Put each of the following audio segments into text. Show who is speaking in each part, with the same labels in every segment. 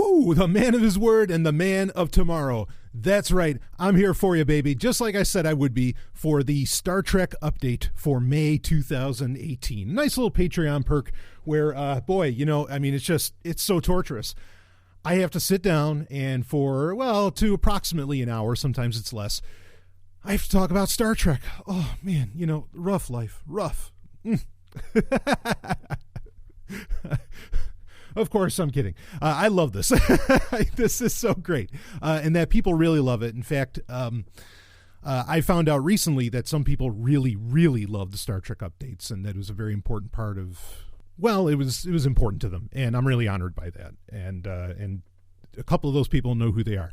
Speaker 1: Woo! The man of his word and the man of tomorrow. That's right. I'm here for you, baby. Just like I said I would be for the Star Trek update for May 2018. Nice little Patreon perk where, boy, you know, I mean, it's so torturous. I have to sit down and to approximately an hour, sometimes it's less, I have to talk about Star Trek. Oh, man, you know, rough life. Rough. Of course, I'm kidding. I love this. This is so great. And that people really love it. In fact, I found out recently that some people really, really love the Star Trek updates, and that it was a very important part of, well, it was important to them. And I'm really honored by that. And a couple of those people know who they are.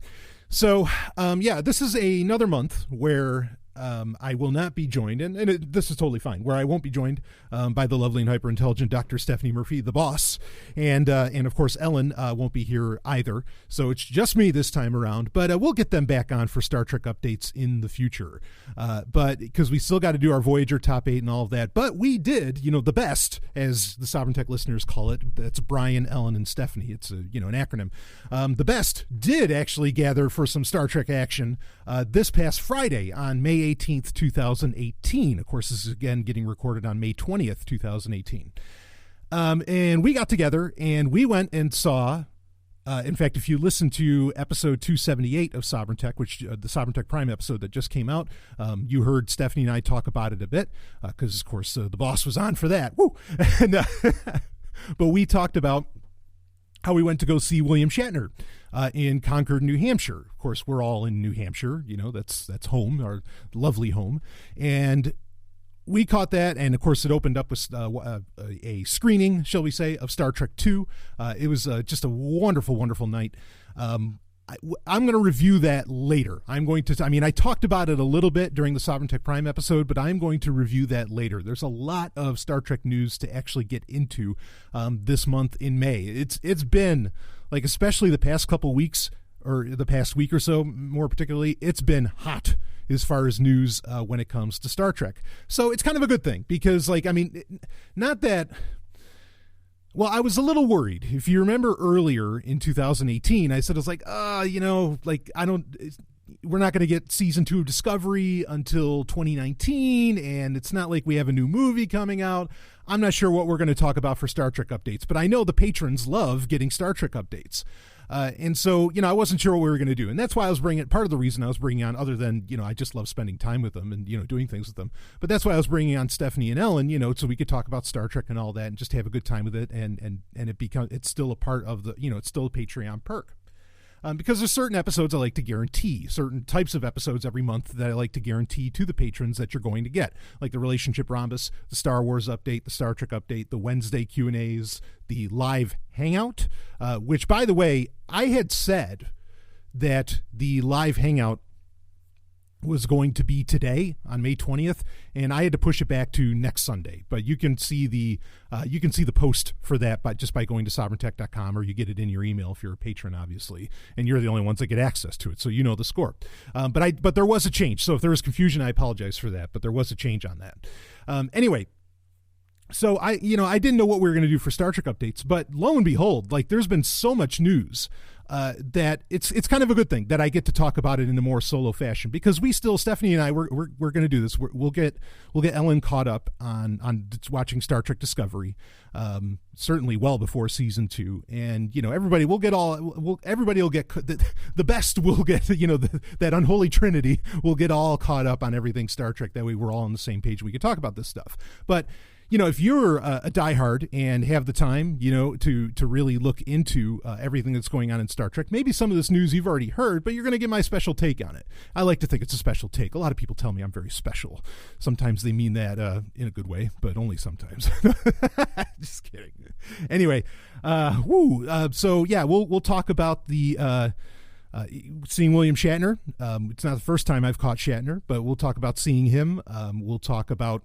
Speaker 1: So, this is another month where I will not be joined, and this is totally fine, where I won't be joined by the lovely and hyper-intelligent Dr. Stephanie Murphy, the boss, and of course Ellen won't be here either, so it's just me this time around, but we'll get them back on for Star Trek updates in the future, but because we still got to do our Voyager Top 8 and all of that, but we did, you know, the best, as the Sovereign Tech listeners call it. That's Brian, Ellen, and Stephanie. It's an acronym. The best did actually gather for some Star Trek action this past Friday on May 18th, 2018. Of course, this is again getting recorded on May 20th, 2018. And we got together and we went and saw, in fact, if you listen to episode 278 of Sovereign Tech, which the Sovereign Tech Prime episode that just came out, you heard Stephanie and I talk about it a bit because, of course, the boss was on for that. Woo! And, but we talked about how we went to go see William Shatner in Concord, New Hampshire. Of course, we're all in New Hampshire. You know, that's home, our lovely home. And we caught that, and of course, it opened up with a screening, shall we say, of Star Trek II. It was just a wonderful, wonderful night. I'm going to review that later. I talked about it a little bit during the Sovereign Tech Prime episode, but I'm going to review that later. There's a lot of Star Trek news to actually get into this month in May. It's been, like, especially the past couple weeks, or the past week or so, more particularly, it's been hot as far as news when it comes to Star Trek. So it's kind of a good thing because, like, I mean, not that... Well, I was a little worried. If you remember earlier in 2018, I said, I was like, we're not going to get season 2 of Discovery until 2019, and it's not like we have a new movie coming out. I'm not sure what we're going to talk about for Star Trek updates, but I know the patrons love getting Star Trek updates. And so, you know, I wasn't sure what we were going to do. And that's why I was part of the reason I was bringing on, other than, you know, I just love spending time with them and, you know, doing things with them. But that's why I was bringing on Stephanie and Ellen, you know, so we could talk about Star Trek and all that and just have a good time with it. And it's still a part of the, you know, it's still a Patreon perk. Because there's certain episodes I like to guarantee, certain types of episodes every month that I like to guarantee to the patrons that you're going to get, like the Relationship Rhombus, the Star Wars update, the Star Trek update, the Wednesday Q&As, the live hangout, which, by the way, I had said that the live hangout was going to be today on May 20th, and I had to push it back to next Sunday. But you can see the post for that just by going to sovereigntech.com, or you get it in your email if you're a patron, obviously, and you're the only ones that get access to it, so you know the score. But there was a change, so if there was confusion, I apologize for that. But there was a change on that. Anyway. So I didn't know what we were going to do for Star Trek updates, but lo and behold, like, there's been so much news that it's kind of a good thing that I get to talk about it in a more solo fashion, because Stephanie and I, we're going to do this. We'll get Ellen caught up on watching Star Trek Discovery, certainly well before season 2, and, you know, everybody will get the best will get, you know, that unholy trinity will get all caught up on everything Star Trek. That way we're all on the same page. We can talk about this stuff, but. You know, if you're a diehard and have the time, you know, to really look into everything that's going on in Star Trek, maybe some of this news you've already heard, but you're going to get my special take on it. I like to think it's a special take. A lot of people tell me I'm very special. Sometimes they mean that in a good way, but only sometimes. Just kidding. Anyway, so yeah, we'll talk about the seeing William Shatner. It's not the first time I've caught Shatner, but we'll talk about seeing him. We'll talk about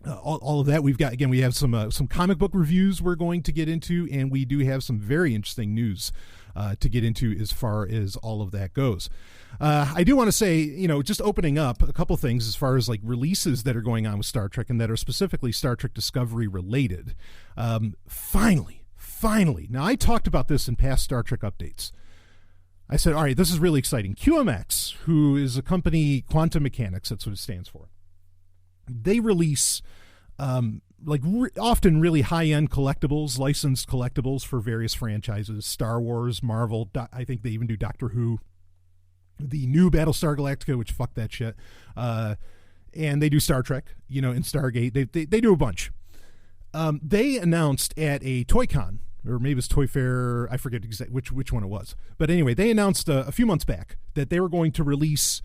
Speaker 1: all of that. We have some comic book reviews we're going to get into, and we do have some very interesting news to get into as far as all of that goes. I do want to say, you know, just opening up a couple things as far as like releases that are going on with Star Trek and that are specifically Star Trek Discovery related. Finally, finally, now I talked about this in past Star Trek updates. I said, all right, this is really exciting. QMX, who is a company, Quantum Mechanics, that's what it stands for. They release often really high-end collectibles, licensed collectibles for various franchises, Star Wars, Marvel, I think they even do Doctor Who, the new Battlestar Galactica, which fuck that shit, and they do Star Trek, in Stargate. They do a bunch. They announced at a Toy-Con, or maybe it's Toy Fair, I forget exactly which one it was. But anyway, they announced a few months back that they were going to release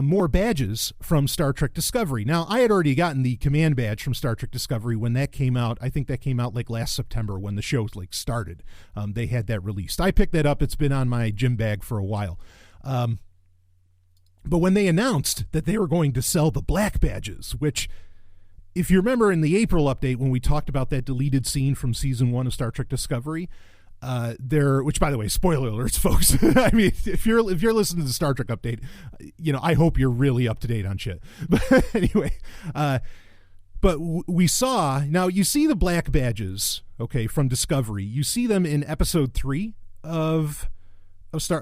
Speaker 1: more badges from Star Trek Discovery. Now, I had already gotten the command badge from Star Trek Discovery when that came out. I think that came out like last September when the show started. They had that released. I picked that up. It's been on my gym bag for a while. But when they announced that they were going to sell the black badges, which, if you remember in the April update when we talked about that deleted scene from season 1 of Star Trek Discovery, which, by the way, spoiler alerts, folks. I mean, if you're listening to the Star Trek update, I hope you're really up to date on shit. But anyway, but we saw, now you see the black badges, okay, from Discovery. You see them in episode 3 of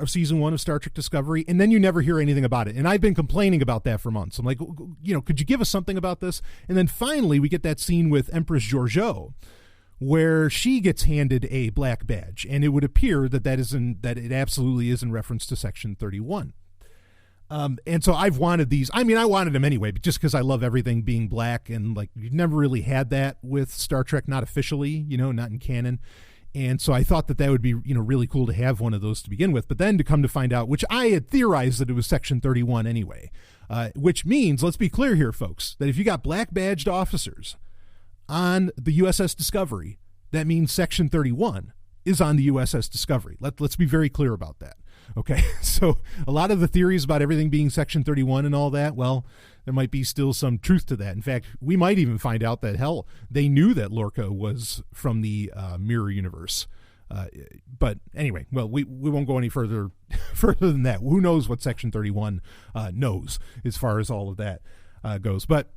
Speaker 1: season 1 of Star Trek Discovery, and then you never hear anything about it. And I've been complaining about that for months. I'm like, could you give us something about this? And then finally we get that scene with Empress Georgiou, where she gets handed a black badge, and it would appear that it absolutely is in reference to Section 31. And so I've wanted these. I mean, I wanted them anyway, but just because I love everything being black, and you've never really had that with Star Trek, not officially, not in canon. And so I thought that would be, really cool to have one of those to begin with. But then to come to find out, which I had theorized that it was Section 31 anyway, which means, let's be clear here, folks, that if you got black badged officers on the USS Discovery, that means Section 31 is on the USS Discovery. Let's be very clear about that. Okay, so a lot of the theories about everything being Section 31 and all that, well, there might be still some truth to that. In fact, we might even find out that, hell, they knew that Lorca was from the Mirror Universe. But anyway, well, we won't go any further than that. Who knows what Section 31 knows as far as all of that goes. But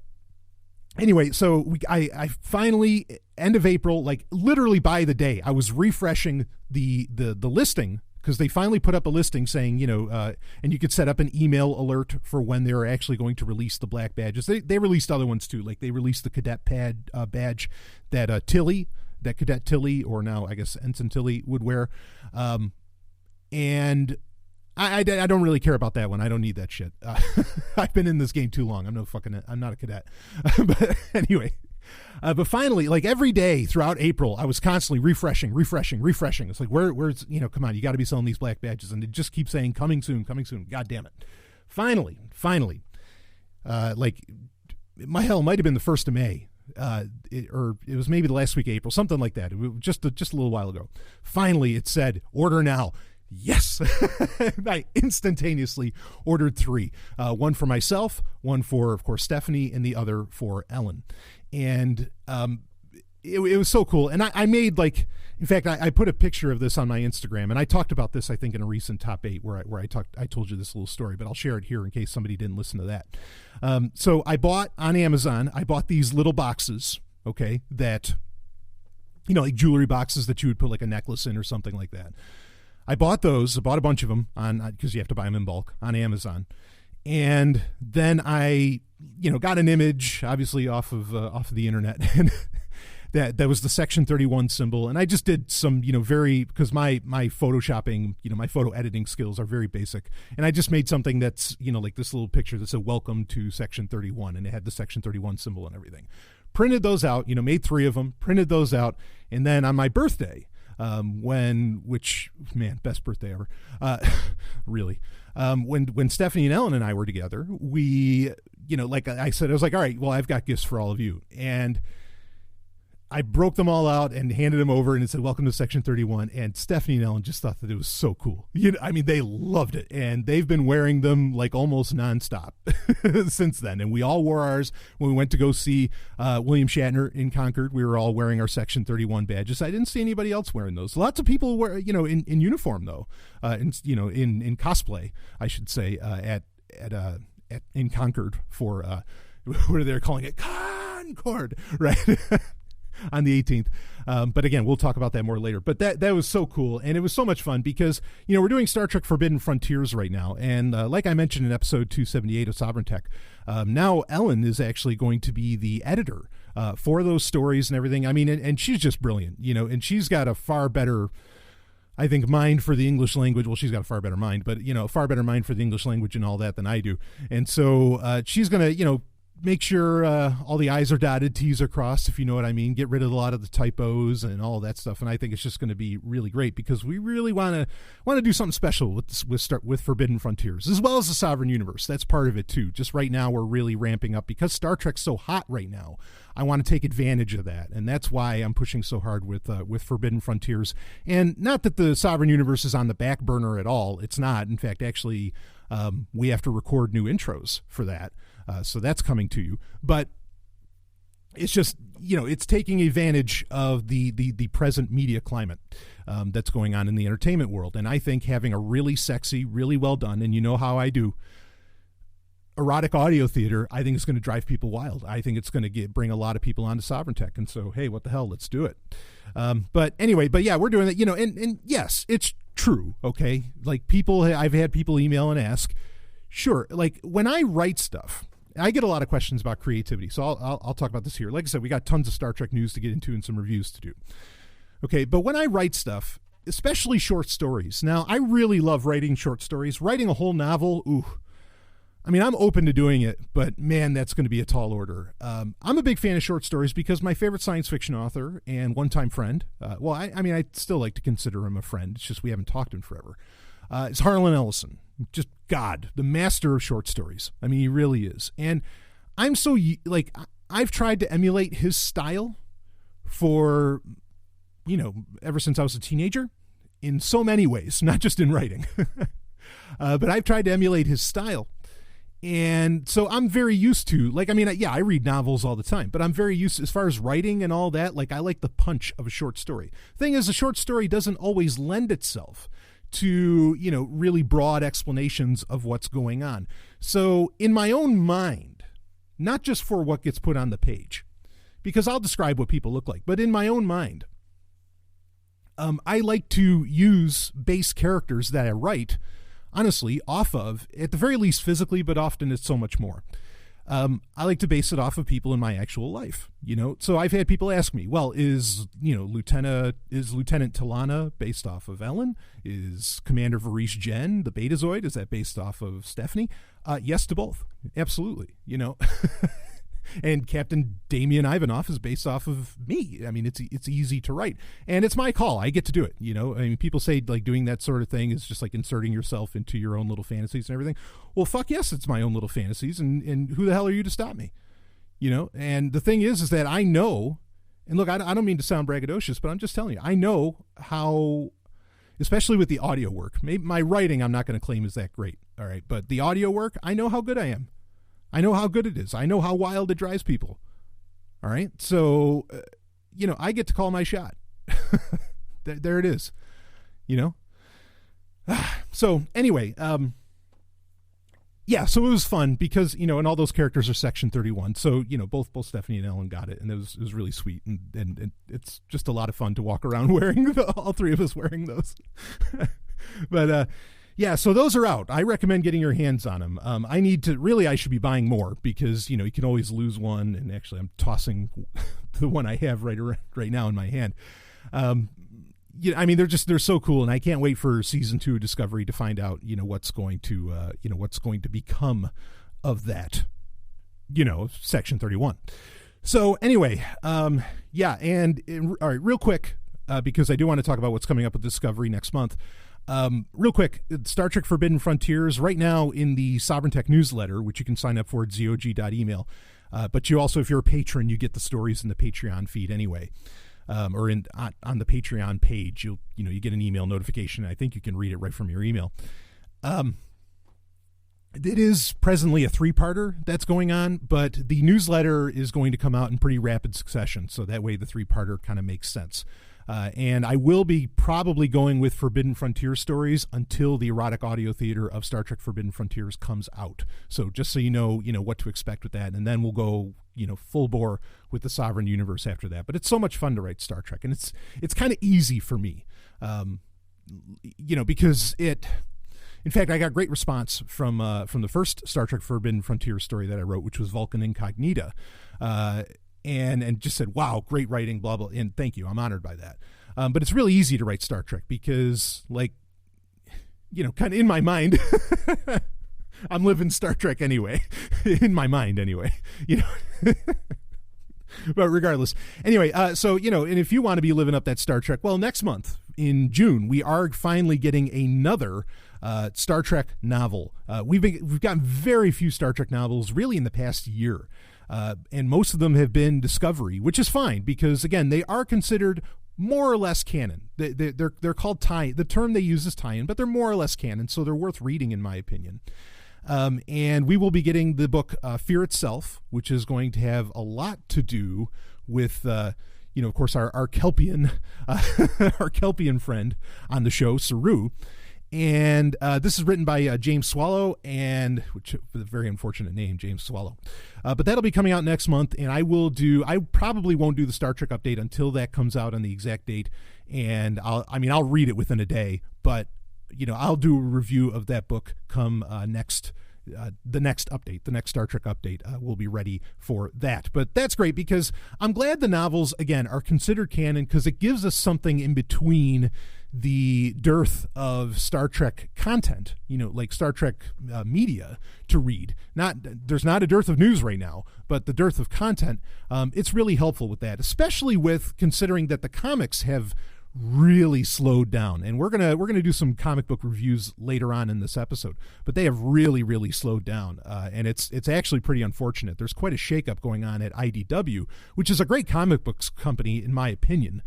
Speaker 1: anyway, so I finally, end of April, literally by the day, I was refreshing the listing, because they finally put up a listing saying, and you could set up an email alert for when they're actually going to release the black badges. They released other ones too. They released the cadet badge that Cadet Tilly, or now I guess Ensign Tilly, would wear. And I don't really care about that one. I don't need that shit. I've been in this game too long. I'm not a cadet. But anyway. But finally, every day throughout April, I was constantly refreshing. It's like, where's, come on, you got to be selling these black badges. And it just keeps saying, coming soon. God damn it. Finally, it might have been the 1st of May. Or it was maybe the last week of April, something like that. It was just a little while ago. Finally, it said, order now. Yes. I instantaneously ordered 3. One for myself, one for, of course, Stephanie, and the other for Ellen. And it was so cool. And I made, in fact, I put a picture of this on my Instagram, and I talked about this, I think, in a recent Top 8 where I told you this little story, but I'll share it here in case somebody didn't listen to that. So I bought on Amazon, these little boxes, okay, that, like jewelry boxes that you would put a necklace in or something like that. I bought those. I bought a bunch of them because you have to buy them in bulk on Amazon. And then I, got an image, obviously off of the internet, and that was the Section 31 symbol. And I just did some, because my photoshopping, my photo editing skills are very basic. And I just made something that's, like this little picture that said, welcome to Section 31. And it had the Section 31 symbol and everything. Printed those out, made 3 of them, printed those out. And then on my birthday, best birthday ever, really. When Stephanie and Ellen and I were together, we, like I said, I was like, all right, well, I've got gifts for all of you. And I broke them all out and handed them over, and it said, welcome to Section 31. And Stephanie and Ellen just thought that it was so cool. They loved it. And they've been wearing them almost nonstop since then. And we all wore ours when we went to go see William Shatner in Concord. We were all wearing our Section 31 badges. I didn't see anybody else wearing those. Lots of people wear, in uniform, though, in cosplay, I should say, in Concord for, what are they calling it? Concord, right? on the 18th. But again, we'll talk about that more later. But that was so cool, and it was so much fun because, we're doing Star Trek Forbidden Frontiers right now. And like I mentioned in episode 278 of Sovryn Tech, now Ellen is actually going to be the editor for those stories and everything. I mean, and she's just brilliant, and she's got a far better, I think, mind for the English language. Well, she's got a far better mind, but, a far better mind for the English language and all that than I do. And so she's going to, make sure all the I's are dotted, T's are crossed, if you know what I mean. Get rid of a lot of the typos and all that stuff. And I think it's just going to be really great because we really want to do something special with Forbidden Frontiers, as well as the Sovryn Universe. That's part of it too. Just right now, we're really ramping up because Star Trek's so hot right now. I want to take advantage of that, and that's why I'm pushing so hard with Forbidden Frontiers. And not that the Sovryn Universe is on the back burner at all. It's not. In fact, actually, we have to record new intros for that. So that's coming to you. But it's just, it's taking advantage of the present media climate that's going on in the entertainment world. And I think having a really sexy, really well done, and you know how I do, erotic audio theater, I think it's going to drive people wild. I think it's going to bring a lot of people onto Sovryn Tech. And so, hey, what the hell? Let's do it. But anyway, yeah, we're doing it, and yes, it's true. Okay. Like I've had people email and ask, sure. Like when I write stuff, I get a lot of questions about creativity. So I'll talk about this here. Like I said, we got tons of Star Trek news to get into and some reviews to do. Okay. But when I write stuff, especially short stories, now I really love writing short stories. Writing a whole novel, ooh, I mean, I'm open to doing it, but man, that's going to be a tall order. I'm a big fan of short stories because my favorite science fiction author and one-time friend, I still like to consider him a friend. It's just we haven't talked in forever. Is Harlan Ellison. Just God, the master of short stories. I mean, he really is. And I'm so, I've tried to emulate his style for, ever since I was a teenager in so many ways, not just in writing. But I've tried to emulate his style. And so I'm very used to, I read novels all the time, but I'm very used to, as far as writing and all that, I like the punch of a short story. Thing is, a short story doesn't always lend itself to, really broad explanations of what's going on. So in my own mind, not just for what gets put on the page, because I'll describe what people look like, but in my own mind, I like to use base characters that I write, honestly, off of, at the very least physically, but often it's so much more. I like to base it off of people in my actual life, So I've had people ask me, well, is Lieutenant T'Lana based off of Ellen? Is Commander Varish Jen, the Betazoid, is that based off of Stephanie? Yes to both. Absolutely. And Captain Damian Ivanov is based off of me. I mean, it's easy to write, and it's my call. I get to do it. I mean, people say doing that sort of thing is just like inserting yourself into your own little fantasies and everything. Well, fuck yes, it's my own little fantasies, and who the hell are you to stop me? And the thing is that I know, and look, I don't mean to sound braggadocious, but I'm just telling you, I know how, especially with the audio work. Maybe my writing, I'm not going to claim is that great. All right, but the audio work, I know how good I am. I know how good it is. I know how wild it drives people. All right. So, I get to call my shot. there it is, So anyway, yeah, so it was fun because, and all those characters are Section 31. So, both Stephanie and Ellen got it, and it was really sweet. And it's just a lot of fun to walk around wearing, all three of us wearing those. But, yeah, so those are out. I recommend getting your hands on them. I should be buying more because, you can always lose one. And actually, I'm tossing the one I have right now in my hand. I mean, they're so cool. And I can't wait for season 2 of Discovery to find out, what's going to become of that, Section 31. So anyway, yeah. And all right, real quick, because I do want to talk about what's coming up with Discovery next month. Real quick, Star Trek Forbidden Frontiers right now in the Sovryn Tech newsletter, which you can sign up for at zog.email. But you also, if you're a patron, you get the stories in the Patreon feed anyway, or on the Patreon page. You get an email notification. I think you can read it right from your email. It is presently a 3-parter that's going on, but the newsletter is going to come out in pretty rapid succession, so that way the 3-parter kind of makes sense. And I will be probably going with Forbidden Frontier stories until the erotic audio theater of Star Trek Forbidden Frontiers comes out. So just so you know what to expect with that. And then we'll go full bore with the Sovryn universe after that. But it's so much fun to write Star Trek, and it's kind of easy for me, because in fact, I got great response from the first Star Trek Forbidden Frontier story that I wrote, which was Vulcan Incognita, and just said, wow, great writing, blah, blah, and thank you. I'm honored by that. But it's really easy to write Star Trek because, kind of in my mind, I'm living Star Trek anyway, in my mind anyway, But regardless, anyway, and if you want to be living up that Star Trek, well, next month in June, we are finally getting another Star Trek novel. We've gotten very few Star Trek novels really in the past year. And most of them have been Discovery, which is fine because, again, they are considered more or less canon. They're called tie. The term they use is tie-in, but they're more or less canon, so they're worth reading in my opinion. And we will be getting the book Fear Itself, which is going to have a lot to do with, of course, our Kelpian, our Kelpian friend on the show, Saru. And this is written by James Swallow, which with a very unfortunate name, James Swallow. But that'll be coming out next month, and I probably won't do the Star Trek update until that comes out on the exact date. And I'll read it within a day, but I'll do a review of that book come the next update, the next Star Trek update. We'll be ready for that. But that's great because I'm glad the novels, again, are considered canon because it gives us something in between the dearth of Star Trek content, like Star Trek media to read. There's not a dearth of news right now, but the dearth of content, it's really helpful with that, especially with considering that the comics have really slowed down, and we're gonna do some comic book reviews later on in this episode, but they have really slowed down, and it's actually pretty unfortunate. There's quite a shakeup going on at IDW, which is a great comic books company in my opinion,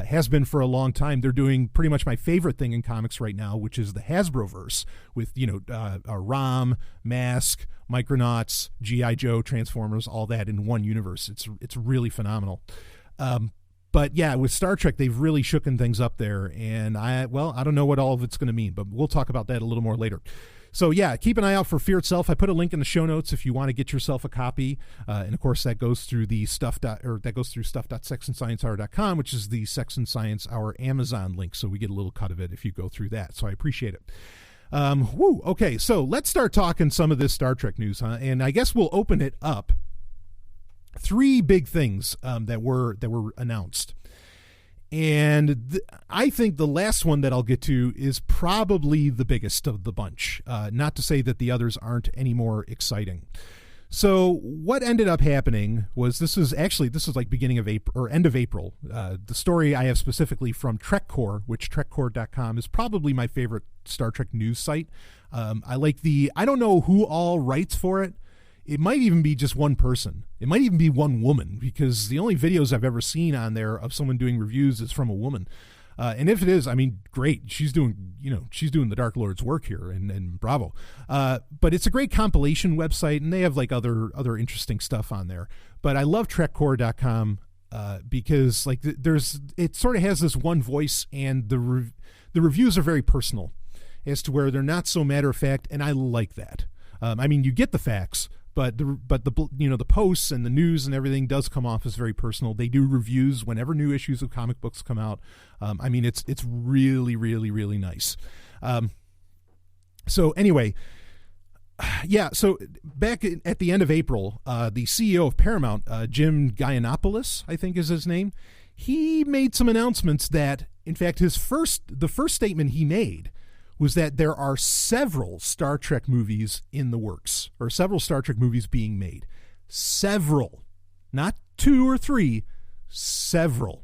Speaker 1: has been for a long time. They're doing pretty much my favorite thing in comics right now, which is the Hasbroverse with Rom, Mask, Micronauts, G.I. Joe, Transformers, all that in one universe. It's really phenomenal. But yeah, with Star Trek, they've really shooken things up there, and I don't know what all of it's going to mean, but we'll talk about that a little more later. So yeah, keep an eye out for Fear Itself. I put a link in the show notes if you want to get yourself a copy, and of course that goes through stuff.sexandsciencehour.com, which is the Sex and Science Hour Amazon link. So we get a little cut of it if you go through that. So I appreciate it. Okay, so let's start talking some of this Star Trek news, and I guess we'll open it up. Three big things that were announced, and I think the last one that I'll get to is probably the biggest of the bunch. Not to say that the others aren't any more exciting. So what ended up happening was this was like beginning of April or end of April. The story I have specifically from TrekCore, which TrekCore.com is probably my favorite Star Trek news site. I don't know who all writes for it. It might even be just one person. It might even be one woman, because the only videos I've ever seen on there of someone doing reviews is from a woman. And if it is, great. She's doing the Dark Lord's work here, and bravo. But it's a great compilation website, and they have like other interesting stuff on there. But I love TrekCore.com because it sort of has this one voice, and the reviews are very personal, as to where they're not so matter of fact, and I like that. You get the facts. But the posts and the news and everything does come off as very personal. They do reviews whenever new issues of comic books come out. It's really, really, really nice. So anyway, yeah. So back at the end of April, the CEO of Paramount, Jim Giannopoulos, I think is his name, he made some announcements that, in fact, the first statement he made was that there are several Star Trek movies in the works, or several Star Trek movies being made. Several. Not 2 or 3, several.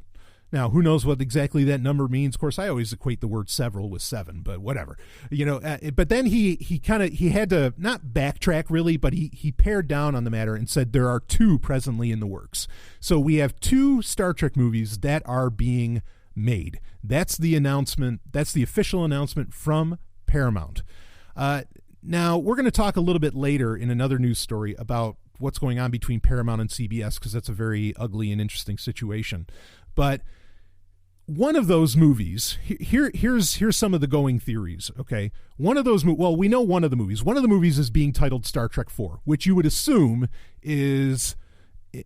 Speaker 1: Now, who knows what exactly that number means? Of course, I always equate the word several with 7, but whatever. But then he had to not backtrack really, but he pared down on the matter and said there are 2 presently in the works. So we have 2 Star Trek movies that are being made. That's the announcement. That's the official announcement from Paramount. Now, we're going to talk a little bit later in another news story about what's going on between Paramount and CBS, because that's a very ugly and interesting situation. But one of those movies, here's some of the going theories, okay? One of those, we know one of the movies. One of the movies is being titled Star Trek 4, which you would assume is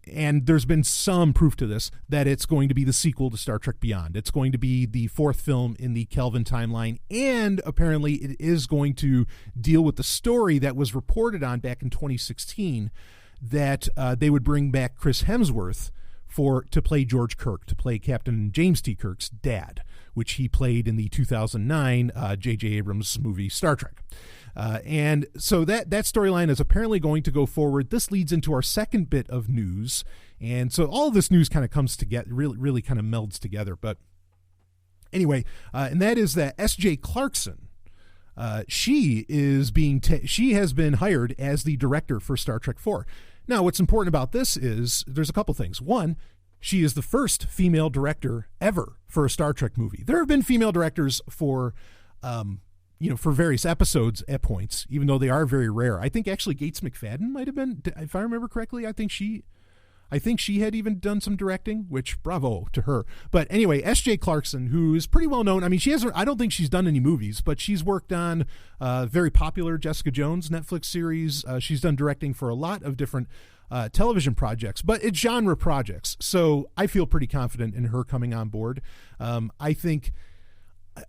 Speaker 1: and there's been some proof to this, that it's going to be the sequel to Star Trek Beyond. It's going to be the fourth film in the Kelvin timeline, and apparently it is going to deal with the story that was reported on back in 2016, that they would bring back Chris Hemsworth to play George Kirk, to play Captain James T. Kirk's dad, which he played in the 2009 J.J. Abrams movie Star Trek. And so that storyline is apparently going to go forward. This leads into our second bit of news. And so all of this news kind of comes together, really kind of melds together. But anyway, and that is that S.J. Clarkson, she has been hired as the director for Star Trek 4. Now, what's important about this is there's a couple things. One, she is the first female director ever for a Star Trek movie. There have been female directors for various episodes at points, even though they are very rare. I think actually Gates McFadden might have been, if I remember correctly, I think she had even done some directing, which bravo to her. But anyway, S.J. Clarkson, who is pretty well known. I mean, I don't think she's done any movies, but she's worked on very popular Jessica Jones Netflix series. She's done directing for a lot of different television projects, but it's genre projects. So I feel pretty confident in her coming on board. I think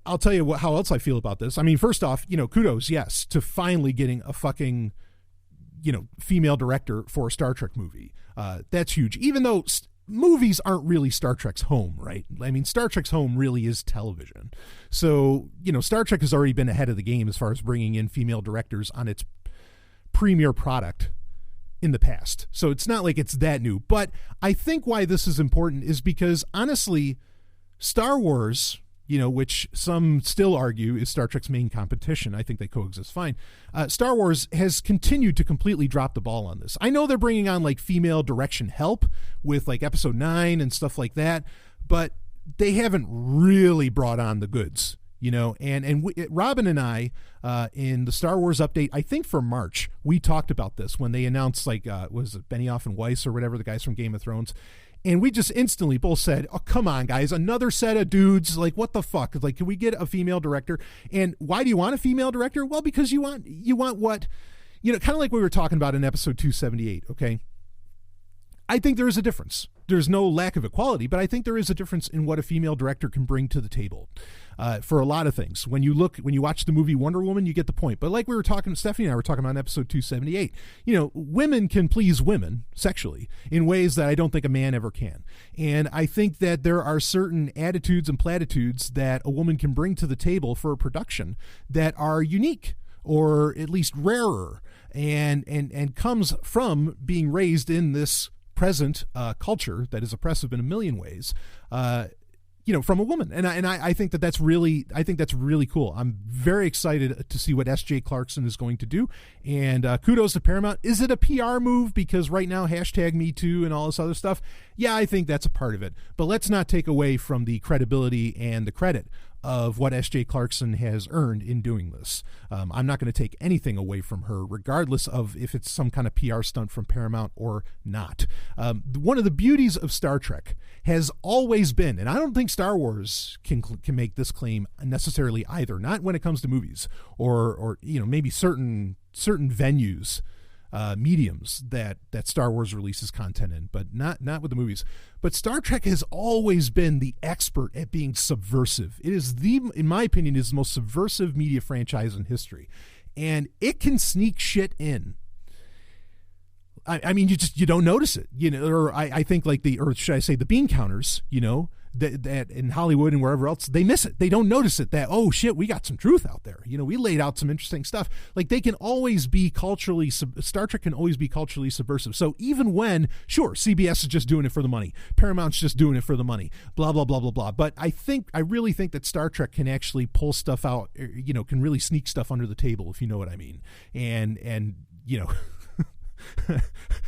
Speaker 1: I'll tell you how else I feel about this. I mean, first off, kudos, yes, to finally getting a fucking, female director for a Star Trek movie. That's huge. Even though movies aren't really Star Trek's home, right? I mean, Star Trek's home really is television. So, Star Trek has already been ahead of the game as far as bringing in female directors on its premiere product in the past. So it's not like it's that new. But I think why this is important is because, honestly, Star Wars, which some still argue is Star Trek's main competition. I think they coexist fine. Star Wars has continued to completely drop the ball on this. I know they're bringing on like female direction help with like Episode 9 and stuff like that, but they haven't really brought on the goods, and Robin and I, in the Star Wars update, I think for March, we talked about this when they announced was it Benioff and Weiss or whatever, the guys from Game of Thrones. And we just instantly both said, oh, come on, guys, another set of dudes. Like, what the fuck? Like, can we get a female director? And why do you want a female director? Well, because you want what, kind of like we were talking about in episode 278, okay? I think there is a difference. There's no lack of equality, but I think there is a difference in what a female director can bring to the table for a lot of things. When you watch the movie Wonder Woman, you get the point. But like we were talking, Stephanie and I were talking about in episode 278, women can please women sexually in ways that I don't think a man ever can. And I think that there are certain attitudes and platitudes that a woman can bring to the table for a production that are unique, or at least rarer, and comes from being raised in this present culture that is oppressive in a million ways, from a woman. And I think that's really cool. I'm very excited to see what S.J. Clarkson is going to do. And kudos to Paramount. Is it a PR move? Because right now, #MeToo and all this other stuff. Yeah, I think that's a part of it. But let's not take away from the credibility and the credit of what S.J. Clarkson has earned in doing this. I'm not going to take anything away from her, regardless of if it's some kind of PR stunt from Paramount or not. One of the beauties of Star Trek has always been, and I don't think Star Wars can make this claim necessarily either, not when it comes to movies or maybe certain venues, mediums that Star Wars releases content in, but not with the movies. But Star Trek has always been the expert at being subversive. It is in my opinion, is the most subversive media franchise in history, and it can sneak shit in. I mean, you don't notice it, or I think or should I say the bean counters, that in Hollywood and wherever else, they miss it. They don't notice it, that, oh shit, we got some truth out there. We laid out some interesting stuff. Like, they can always be Star Trek can always be culturally subversive. So even when, sure, CBS is just doing it for the money, Paramount's just doing it for the money, blah, blah, blah, blah, blah. But I really think that Star Trek can actually pull stuff out, can really sneak stuff under the table, if you know what I mean. And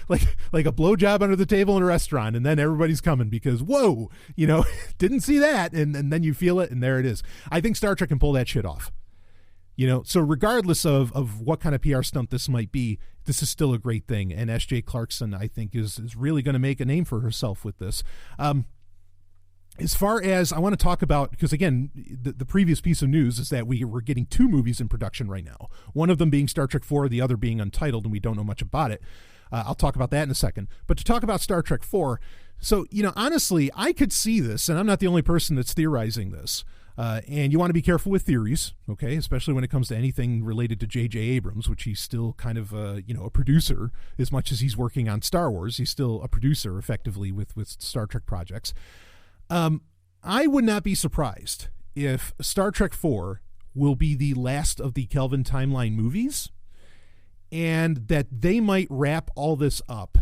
Speaker 1: like a blowjob under the table in a restaurant, and then everybody's coming because, whoa, didn't see that, and then you feel it, and there it is. I think Star Trek can pull that shit off. So regardless of what kind of PR stunt this might be, this is still a great thing, and S.J. Clarkson, I think, is really going to make a name for herself with this. As far as I want to talk about, because again, the previous piece of news is that we're getting 2 movies in production right now. One of them being Star Trek 4, the other being untitled, and we don't know much about it. I'll talk about that in a second. But to talk about Star Trek 4, so, honestly, I could see this, and I'm not the only person that's theorizing this. And you want to be careful with theories, okay, especially when it comes to anything related to J.J. Abrams, which he's still kind of, a producer. As much as he's working on Star Wars, he's still a producer, effectively, with Star Trek projects. I would not be surprised if Star Trek 4 will be the last of the Kelvin timeline movies, and that they might wrap all this up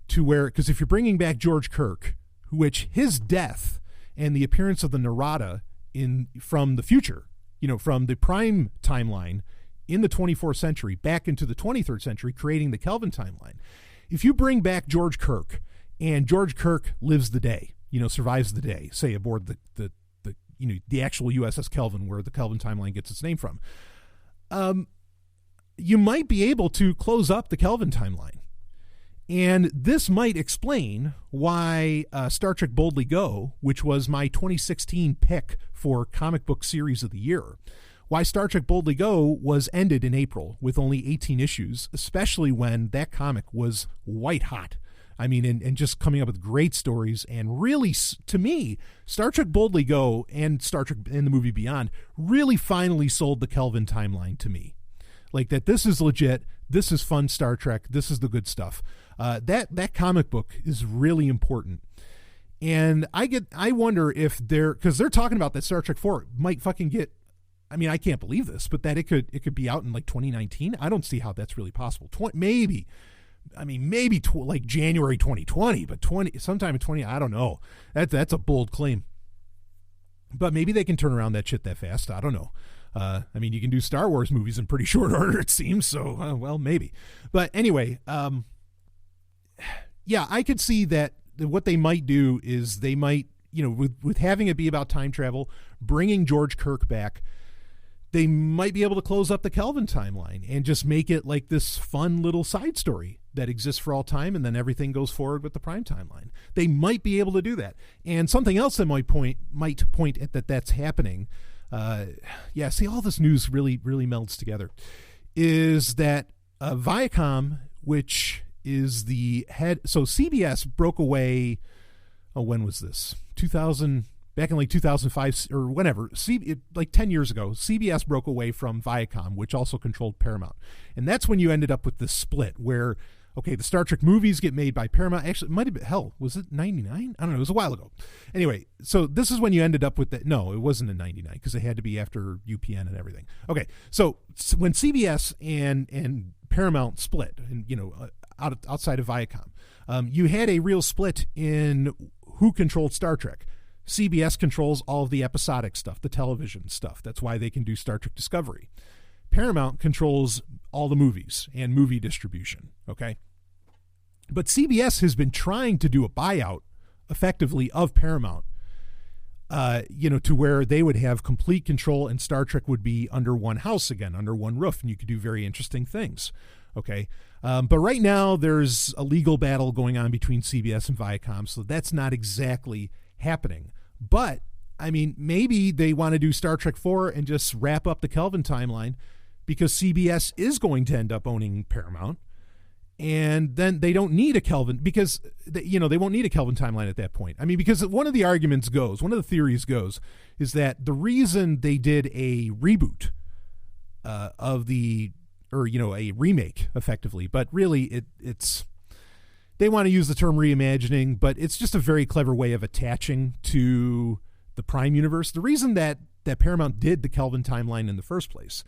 Speaker 1: to where, because if you're bringing back George Kirk, which his death and the appearance of the Narada from the future, from the prime timeline in the 24th century back into the 23rd century, creating the Kelvin timeline. If you bring back George Kirk and George Kirk lives the day, survives the day, say aboard the actual USS Kelvin, where the Kelvin timeline gets its name from, you might be able to close up the Kelvin timeline. And this might explain why Star Trek Boldly Go, which was my 2016 pick for comic book series of the year, why Star Trek Boldly Go was ended in April with only 18 issues, especially when that comic was white hot. I mean, and just coming up with great stories. And really, to me, Star Trek Boldly Go and Star Trek and the movie Beyond really finally sold the Kelvin timeline to me. Like that this is legit, this is fun Star Trek, this is the good stuff. That comic book is really important. And I wonder if because they're talking about that Star Trek 4 might fucking get, I mean, I can't believe this, but that it could be out in like 2019. I don't see how that's really possible. Maybe like January 2020, but sometime in 20, I don't know. That's a bold claim. But maybe they can turn around that shit that fast. I don't know. I mean, you can do Star Wars movies in pretty short order, it seems. So, well, maybe. But anyway, yeah, I could see that what they might do is they might, with having it be about time travel, bringing George Kirk back, they might be able to close up the Kelvin timeline and just make it like this fun little side story that exists for all time, and then everything goes forward with the prime timeline. They might be able to do that. And something else that might point at that's happening, see, all this news really, really melds together, is that Viacom, which is the head, so CBS broke away, when was this? Back in like 2005 or whenever, like 10 years ago, CBS broke away from Viacom, which also controlled Paramount. And that's when you ended up with this split where, okay, the Star Trek movies get made by Paramount. Actually, it might have been, was it 99? I don't know. It was a while ago. Anyway, so this is when you ended up with that. No, it wasn't in 99 because it had to be after UPN and everything. Okay, so when CBS and Paramount split, and outside of Viacom, you had a real split in who controlled Star Trek. CBS controls all of the episodic stuff, the television stuff. That's why they can do Star Trek Discovery. Paramount controls all the movies and movie distribution, okay? But CBS has been trying to do a buyout, effectively, of Paramount, to where they would have complete control and Star Trek would be under one house again, under one roof, and you could do very interesting things, okay? But right now, there's a legal battle going on between CBS and Viacom, so that's not exactly happening. But, I mean, maybe they want to do Star Trek 4 and just wrap up the Kelvin timeline because CBS is going to end up owning Paramount. And then they don't need a Kelvin because, they won't need a Kelvin timeline at that point. I mean, because one of the arguments goes, one of the theories goes, is that the reason they did a reboot a remake, effectively, but really it's they want to use the term reimagining, but it's just a very clever way of attaching to the Prime universe. The reason that Paramount did the Kelvin timeline in the first place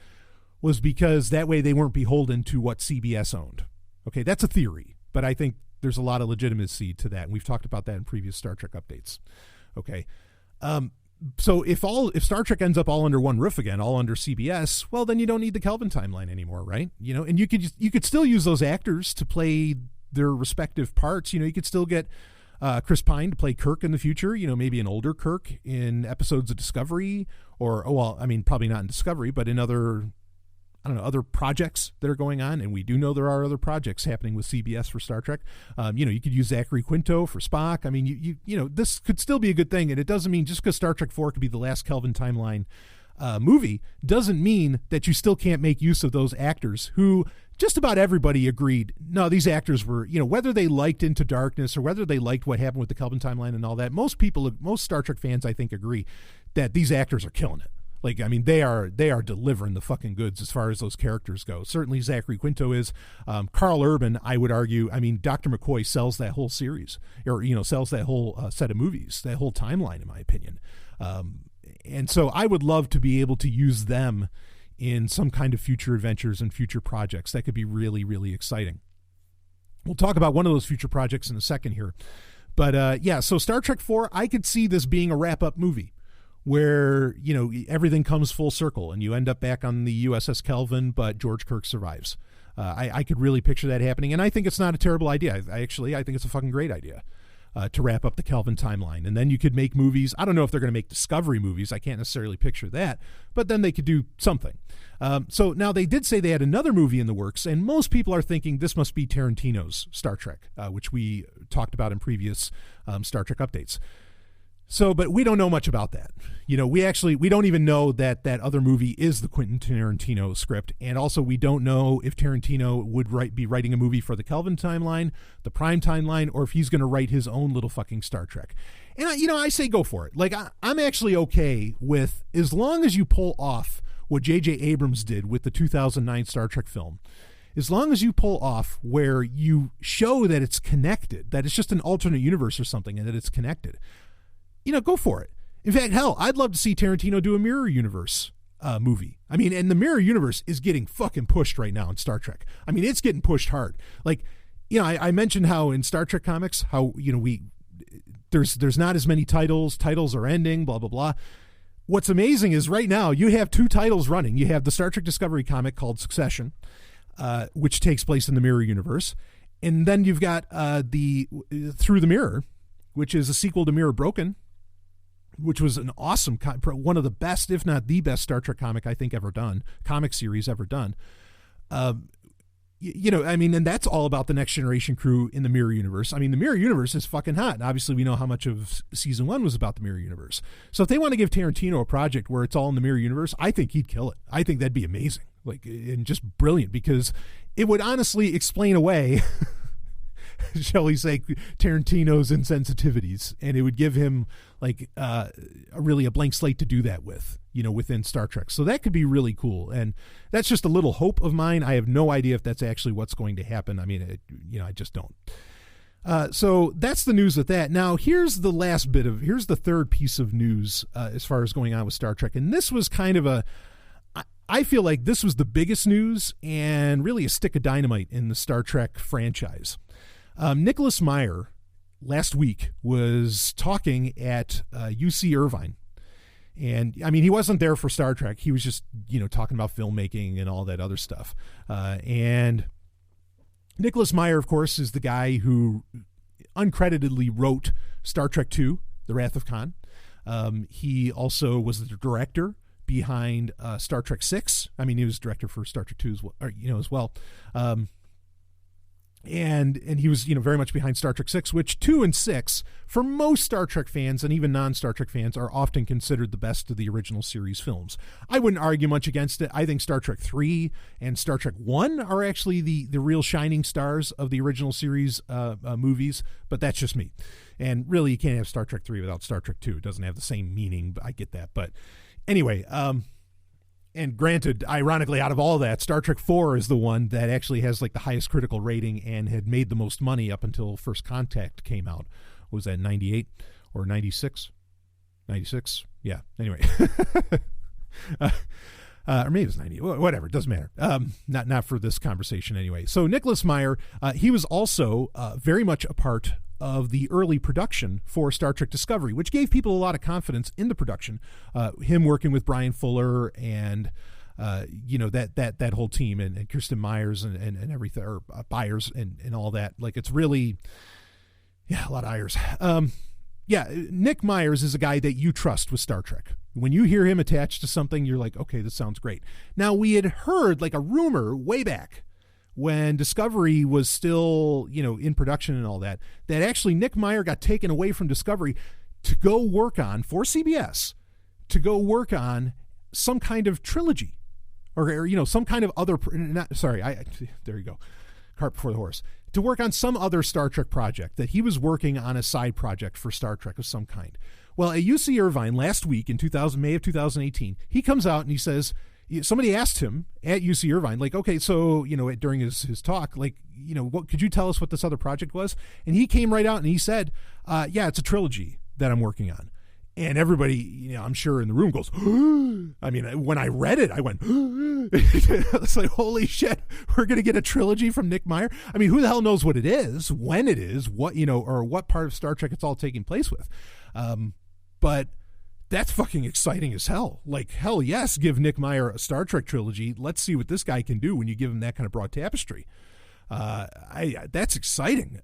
Speaker 1: was because that way they weren't beholden to what CBS owned. Okay, that's a theory, but I think there's a lot of legitimacy to that, and we've talked about that in previous Star Trek updates. Okay, so if Star Trek ends up all under one roof again, all under CBS, well, then you don't need the Kelvin timeline anymore, right? And you could still use those actors to play their respective parts. You could still get Chris Pine to play Kirk in the future, maybe an older Kirk in episodes of Discovery, or probably not in Discovery, but in other projects that are going on. And we do know there are other projects happening with CBS for Star Trek. You could use Zachary Quinto for Spock. I mean, this could still be a good thing. And it doesn't mean just because Star Trek 4 could be the last Kelvin timeline, movie doesn't mean that you still can't make use of those actors who just about everybody agreed, no, these actors were, whether they liked Into Darkness or whether they liked what happened with the Kelvin timeline and all that, most Star Trek fans, I think, agree that these actors are killing it. Like, I mean, they are delivering the fucking goods as far as those characters go. Certainly Zachary Quinto is. Carl Urban, I would argue, I mean, Dr. McCoy sells that whole series, or, sells that whole set of movies, that whole timeline, in my opinion. And so I would love to be able to use them in some kind of future adventures and future projects. That could be really, really exciting. We'll talk about one of those future projects in a second here. But, so Star Trek 4, I could see this being a wrap-up movie, where, everything comes full circle and you end up back on the USS Kelvin, but George Kirk survives. I could really picture that happening, and I think it's not a terrible idea. I think it's a fucking great idea to wrap up the Kelvin timeline. And then you could make movies. I don't know if they're going to make Discovery movies. I can't necessarily picture that, but then they could do something. So now they did say they had another movie in the works, and most people are thinking this must be Tarantino's Star Trek, which we talked about in previous Star Trek updates. So, but we don't know much about that. We don't even know that other movie is the Quentin Tarantino script. And also we don't know if Tarantino would be writing a movie for the Kelvin timeline, the Prime timeline, or if he's going to write his own little fucking Star Trek. And, I say go for it. Like, I'm actually okay with, as long as you pull off what J.J. Abrams did with the 2009 Star Trek film, as long as you pull off where you show that it's connected, that it's just an alternate universe or something, and that it's connected, go for it. In fact, hell, I'd love to see Tarantino do a Mirror Universe movie. I mean, and the Mirror Universe is getting fucking pushed right now in Star Trek. I mean, it's getting pushed hard. Like, I mentioned how in Star Trek comics, how, there's not as many titles are ending, blah, blah, blah. What's amazing is right now you have two titles running. You have the Star Trek Discovery comic called Succession, which takes place in the Mirror Universe. And then you've got the Through the Mirror, which is a sequel to Mirror Broken, which was an awesome, one of the best, if not the best Star Trek comic I think ever done, comic series ever done. And that's all about the Next Generation crew in the Mirror Universe. I mean, the Mirror Universe is fucking hot. And obviously, we know how much of season 1 was about the Mirror Universe. So if they want to give Tarantino a project where it's all in the Mirror Universe, I think he'd kill it. I think that'd be amazing, and just brilliant, because it would honestly explain away shall we say, Tarantino's insensitivities, and it would give him really a blank slate to do that with, within Star Trek. So that could be really cool, and that's just a little hope of mine. I have no idea if that's actually what's going to happen. I mean, I just don't. So that's the news with that. Now here's the third piece of news as far as going on with Star Trek, and this was kind of I feel like this was the biggest news and really a stick of dynamite in the Star Trek franchise. Nicholas Meyer last week was talking at UC Irvine. And I mean, he wasn't there for Star Trek. He was just, talking about filmmaking and all that other stuff. And Nicholas Meyer, of course, is the guy who uncreditedly wrote Star Trek II, The Wrath of Khan. He also was the director behind Star Trek VI. I mean, he was director for Star Trek II as well. And he was, very much behind Star Trek VI, which 2 and 6, for most Star Trek fans and even non-Star Trek fans, are often considered the best of the original series films. I wouldn't argue much against it. I think Star Trek 3 and Star Trek 1 are actually the real shining stars of the original series movies, but that's just me. And really, you can't have Star Trek 3 without Star Trek 2. It doesn't have the same meaning, but I get that. But anyway, and granted, ironically, out of all that, Star Trek 4 is the one that actually has the highest critical rating and had made the most money up until First Contact came out. What was that, 98 or 96? 96? Yeah, anyway. Or maybe it was 90. Whatever, it doesn't matter. Not for this conversation anyway. So Nicholas Meyer, he was also very much a part of the early production for Star Trek Discovery, which gave people a lot of confidence in the production. Him working with Brian Fuller and that whole team, and Kirsten Myers and everything, or Byers and all that. It's really, a lot of Ayers. Nick Myers is a guy that you trust with Star Trek. When you hear him attached to something, you're like, okay, this sounds great. Now, we had heard a rumor way back when Discovery was still, in production and all that actually Nick Meyer got taken away from Discovery to go work on, for CBS, some kind of trilogy, or some kind of other. There you go, cart before the horse. To work on some other Star Trek project, that he was working on a side project for Star Trek of some kind. Well, at UC Irvine last week in May of 2018, he comes out and he says, somebody asked him at UC Irvine, like, okay, so, during his talk, like, what could you tell us what this other project was? And he came right out and he said, yeah, it's a trilogy that I'm working on. And everybody, I'm sure in the room goes, I mean, when I read it, I went, it's like, holy shit, we're going to get a trilogy from Nick Meyer. I mean, who the hell knows what it is, when it is, what, or what part of Star Trek it's all taking place with. But that's fucking exciting as hell. Like, hell yes, give Nick Meyer a Star Trek trilogy. Let's see what this guy can do when you give him that kind of broad tapestry. That's exciting.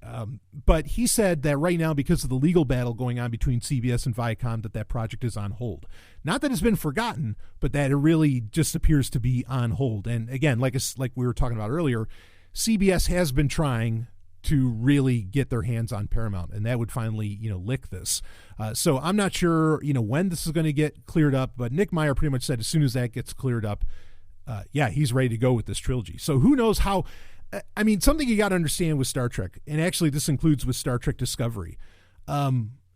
Speaker 1: But he said that right now, because of the legal battle going on between CBS and Viacom, that project is on hold. Not that it's been forgotten, but that it really just appears to be on hold. And again, like we were talking about earlier, CBS has been trying to really get their hands on Paramount, and that would finally, lick this. So I'm not sure, when this is going to get cleared up, but Nick Meyer pretty much said as soon as that gets cleared up, he's ready to go with this trilogy. So who knows how. I mean, something you got to understand with Star Trek, and actually this includes with Star Trek Discovery.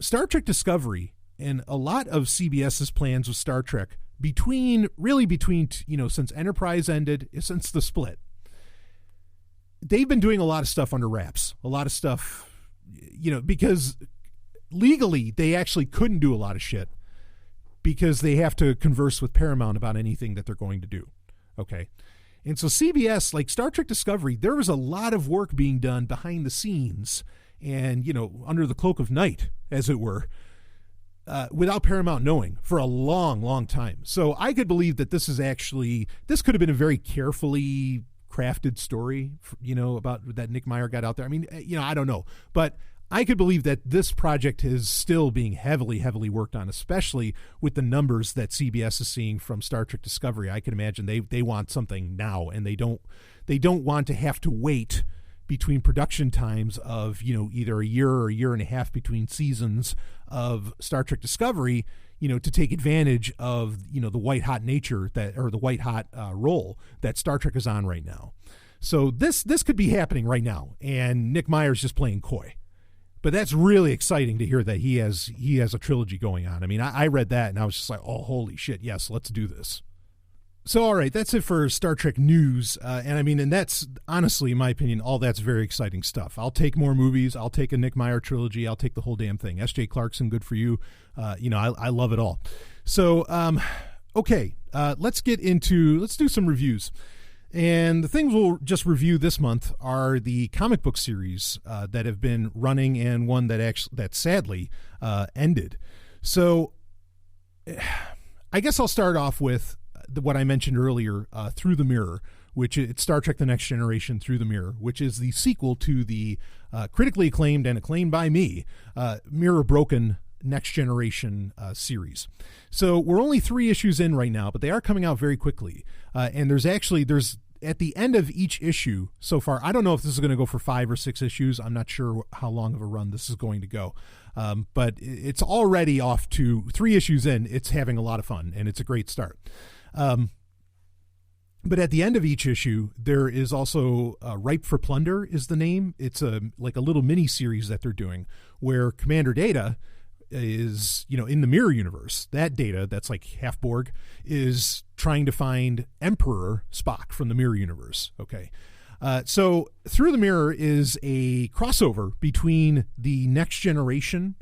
Speaker 1: Star Trek Discovery and a lot of CBS's plans with Star Trek between, since Enterprise ended, since the split, they've been doing a lot of stuff under wraps, a lot of stuff, because legally they actually couldn't do a lot of shit because they have to converse with Paramount about anything that they're going to do. Okay. And so CBS, like Star Trek Discovery, there was a lot of work being done behind the scenes and, under the cloak of night, as it were, without Paramount knowing for a long, long time. So I could believe that this could have been a very carefully crafted story, about that Nick Meyer got out there. I mean, I don't know, but I could believe that this project is still being heavily, heavily worked on, especially with the numbers that CBS is seeing from Star Trek Discovery. I can imagine they want something now, and they don't want to have to wait between production times of, either a year or a year and a half between seasons of Star Trek Discovery, to take advantage of, the white hot nature or the white hot role that Star Trek is on right now. So this could be happening right now, and Nick Meyer's just playing coy. But that's really exciting to hear that he has a trilogy going on. I mean, I read that and I was just like, oh, holy shit, yes, let's do this. So, all right, that's it for Star Trek news. And that's honestly, in my opinion, all that's very exciting stuff. I'll take more movies. I'll take a Nick Meyer trilogy. I'll take the whole damn thing. S.J. Clarkson, good for you. I love it all. So, okay, let's do some reviews. And the things we'll just review this month are the comic book series that have been running, and one that sadly ended. So I guess I'll start off with what I mentioned earlier, Through the Mirror, which it's Star Trek The Next Generation Through the Mirror, which is the sequel to the critically acclaimed and acclaimed by me Mirror Broken Next Generation series. So we're only 3 issues in right now, but they are coming out very quickly. And there's at the end of each issue so far, I don't know if this is going to go for 5 or 6 issues. I'm not sure how long of a run this is going to go. But it's already off to 3 issues in. It's having a lot of fun, and it's a great start. But at the end of each issue, there is also Ripe for Plunder is the name. It's like a little mini series that they're doing where Commander Data is, in the Mirror universe. That Data, that's like half Borg, is trying to find Emperor Spock from the Mirror universe. Okay. So Through the Mirror is a crossover between the Next Generation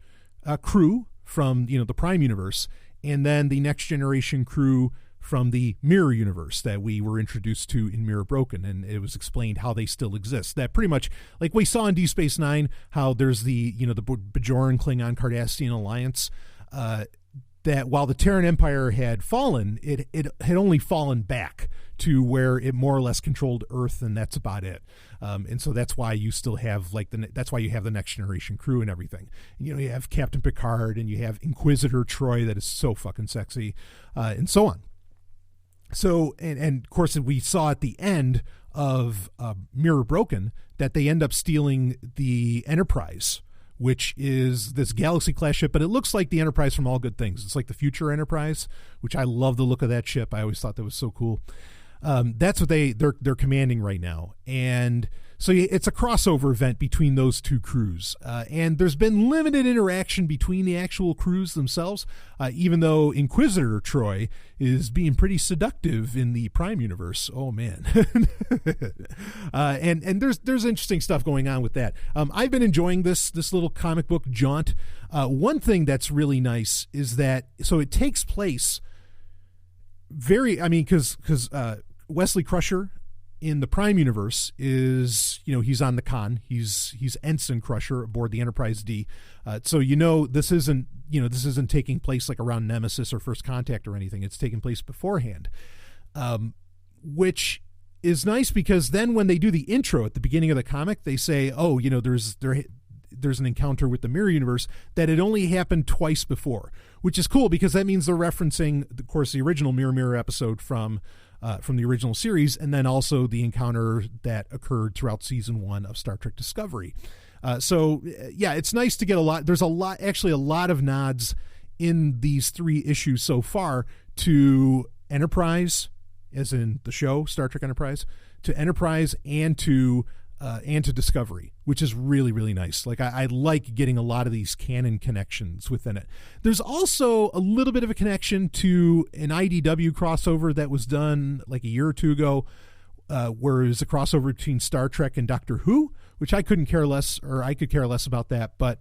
Speaker 1: crew from, the Prime universe, and then the Next Generation crew from the Mirror universe that we were introduced to in Mirror Broken, and it was explained how they still exist. That pretty much, like we saw in Deep Space Nine, how there's the Bajoran Klingon Cardassian alliance, that while the Terran Empire had fallen, it had only fallen back to where it more or less controlled Earth, and that's about it. And so that's why you still have that's why you have the Next Generation crew and everything. You have Captain Picard, and you have Inquisitor Troy that is so fucking sexy, and so on. So, and of course, we saw at the end of Mirror Broken that they end up stealing the Enterprise, which is this Galaxy class ship, but it looks like the Enterprise from All Good Things. It's like the future Enterprise, which I love the look of that ship. I always thought that was so cool. That's what they're commanding right now. And so it's a crossover event between those two crews. And there's been limited interaction between the actual crews themselves, even though Inquisitor Troy is being pretty seductive in the Prime universe. Oh, man. And there's interesting stuff going on with that. I've been enjoying this little comic book jaunt. One thing that's really nice is that, so it takes place because Wesley Crusher in the Prime universe is, he's on the con. He's Ensign Crusher aboard the Enterprise D. So this isn't taking place like around Nemesis or First Contact or anything. It's taking place beforehand, which is nice because then when they do the intro at the beginning of the comic, they say, oh, there's an encounter with the Mirror Universe that had only happened twice before, which is cool because that means they're referencing, of course, the original Mirror Mirror episode from the original series, and then also the encounter that occurred throughout season 1 of Star Trek Discovery. So it's nice to get there's a lot of nods in these 3 issues so far to Enterprise, as in the show Star Trek Enterprise, to Enterprise and to Discovery, which is really, really nice. Like I like getting a lot of these canon connections within it. There's also a little bit of a connection to an IDW crossover that was done like a year or 2 ago, where it was a crossover between Star Trek and Doctor Who, which I could care less about that, but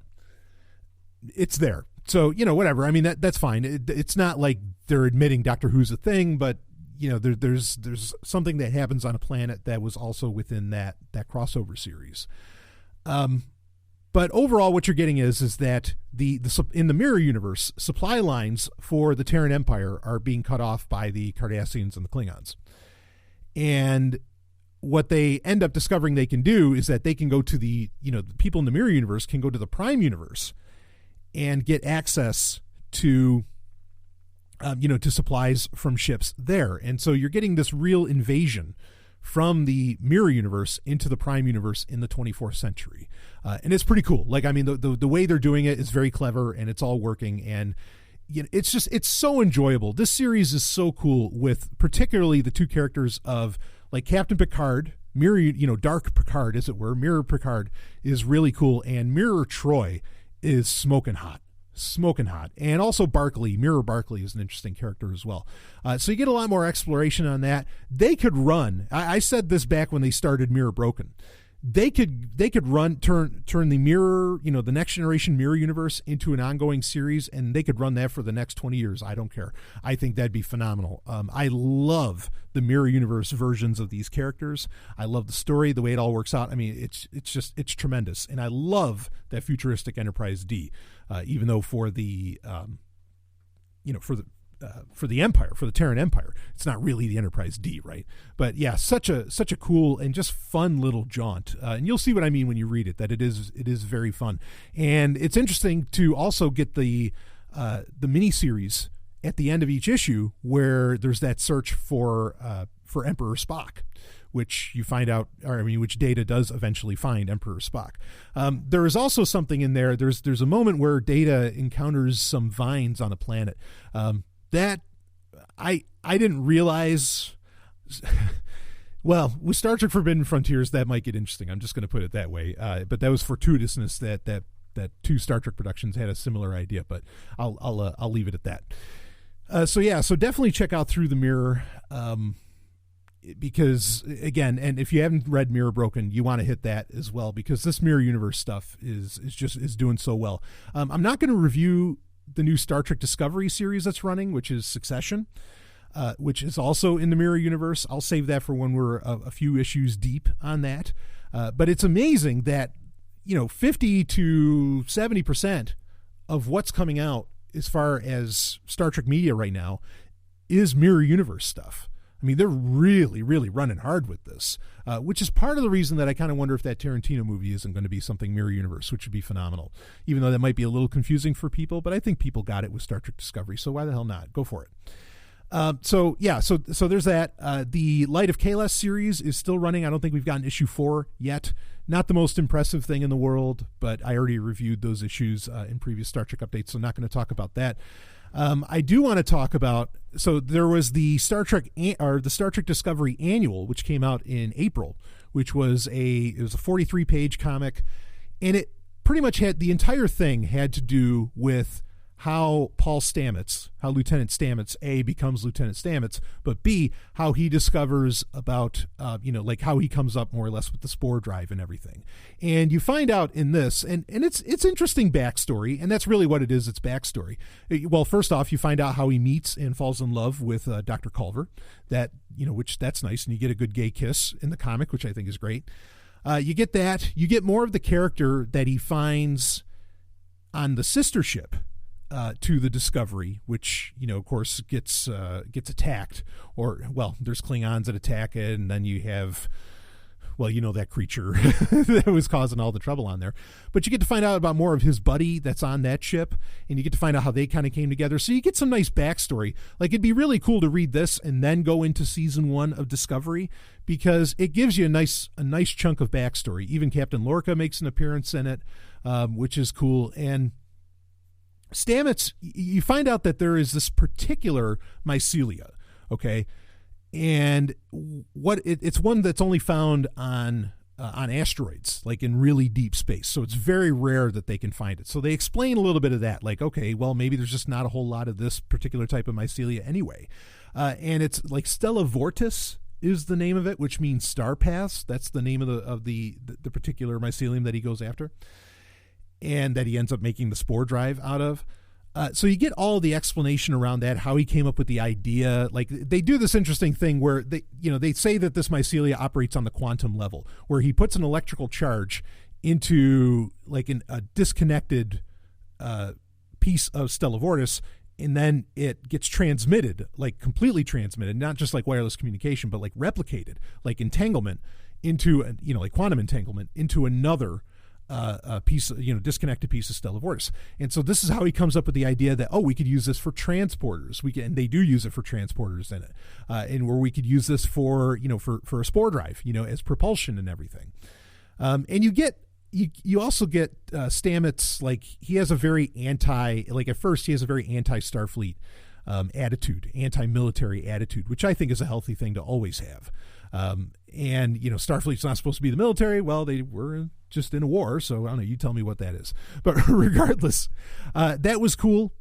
Speaker 1: it's there. So, whatever. I mean, that's fine. It's not like they're admitting Doctor Who's a thing, but there's something that happens on a planet that was also within that crossover series. But overall, what you're getting is that in the Mirror Universe, supply lines for the Terran Empire are being cut off by the Cardassians and the Klingons. And what they end up discovering they can do is that they can go to the people in the Mirror Universe can go to the Prime Universe and get access to to supplies from ships there. And so you're getting this real invasion from the Mirror Universe into the Prime Universe in the 24th century. And it's pretty cool. Like, I mean, the way they're doing it is very clever and it's all working. And it's so enjoyable. This series is so cool, with particularly the 2 characters of like Captain Picard, Dark Picard, as it were. Mirror Picard is really cool. And Mirror Troy is smoking hot. And also Mirror Barclay is an interesting character as well. So you get a lot more exploration on that. They could run. I said this back when they started Mirror Broken. They could turn the Mirror, the Next Generation Mirror Universe into an ongoing series, and they could run that for the next 20 years. I don't care. I think that'd be phenomenal. I love the Mirror Universe versions of these characters. I love the story, the way it all works out. I mean, it's tremendous, and I love that futuristic Enterprise D. Even though for the Empire, for the Terran Empire, it's not really the Enterprise D, right? But yeah, such a cool and just fun little jaunt, and you'll see what I mean when you read it. That it is very fun, and it's interesting to also get the miniseries at the end of each issue where there's that search for Emperor Spock, which you find out, which Data does eventually find Emperor Spock. There is also something in there. There's a moment where Data encounters some vines on a planet that I didn't realize. Well, with Star Trek Forbidden Frontiers, that might get interesting. I'm just going to put it that way. But that was fortuitousness that 2 Star Trek productions had a similar idea. But I'll leave it at that. So definitely check out Through the Mirror. Because again, and if you haven't read Mirror Broken, you want to hit that as well, because this Mirror Universe stuff is doing so well. I'm not going to review the new Star Trek Discovery series that's running, which is Succession, which is also in the Mirror Universe. I'll save that for when we're a few issues deep on that. But it's amazing that 50 to 70% of what's coming out as far as Star Trek media right now is Mirror Universe stuff. I mean, they're really, really running hard with this, which is part of the reason that I kind of wonder if that Tarantino movie isn't going to be something Mirror Universe, which would be phenomenal, even though that might be a little confusing for people. But I think people got it with Star Trek Discovery, so why the hell not? Go for it. So there's that. The Light of Kalas series is still running. I don't think we've gotten issue 4 yet. Not the most impressive thing in the world, but I already reviewed those issues in previous Star Trek updates, so I'm not going to talk about that. I do want to talk about, so there was the Star Trek Discovery Annual, which came out in April, which was a 43-page comic, and it pretty much had, the entire thing had to do with how Lieutenant Stamets, A, becomes Lieutenant Stamets, but B, how he discovers about, like how he comes up more or less with the spore drive and everything. And you find out in this, and it's interesting backstory, and that's really what it is, it's backstory. Well, first off, you find out how he meets and falls in love with Dr. Culver, which that's nice, and you get a good gay kiss in the comic, which I think is great. You get that. You get more of the character that he finds on the sister ship to the Discovery, which, of course, gets attacked. There's Klingons that attack it, and then you have, that creature that was causing all the trouble on there. But you get to find out about more of his buddy that's on that ship, and you get to find out how they kind of came together. So you get some nice backstory. Like, it'd be really cool to read this and then go into season 1 of Discovery, because it gives you a nice chunk of backstory. Even Captain Lorca makes an appearance in it, which is cool. And Stamets, you find out that there is this particular mycelia, okay, and it's one that's only found on asteroids, like in really deep space. So it's very rare that they can find it. So they explain a little bit of that, like, okay, well, maybe there's just not a whole lot of this particular type of mycelia anyway, and it's like Stella Vortis is the name of it, which means star paths. That's the name of the particular mycelium that he goes after, and that he ends up making the spore drive out of. So you get all the explanation around that, how he came up with the idea. Like, they do this interesting thing where they say that this mycelia operates on the quantum level, where he puts an electrical charge into like a disconnected piece of Stella Vortis, and then it gets transmitted, like completely transmitted, not just like wireless communication, but like replicated, like entanglement into, like quantum entanglement into another piece, disconnected piece of Stella Vortis. And so this is how he comes up with the idea that, we could use this for transporters. And they do use it for transporters in it. And where we could use this for, for a spore drive, as propulsion and everything. And you also get Stamets, like, he has a very at first he has a very anti-Starfleet attitude, anti-military attitude, which I think is a healthy thing to always have. And Starfleet's not supposed to be the military. Well, they were just in a war, so I don't know, you tell me what that is. But regardless, that was cool.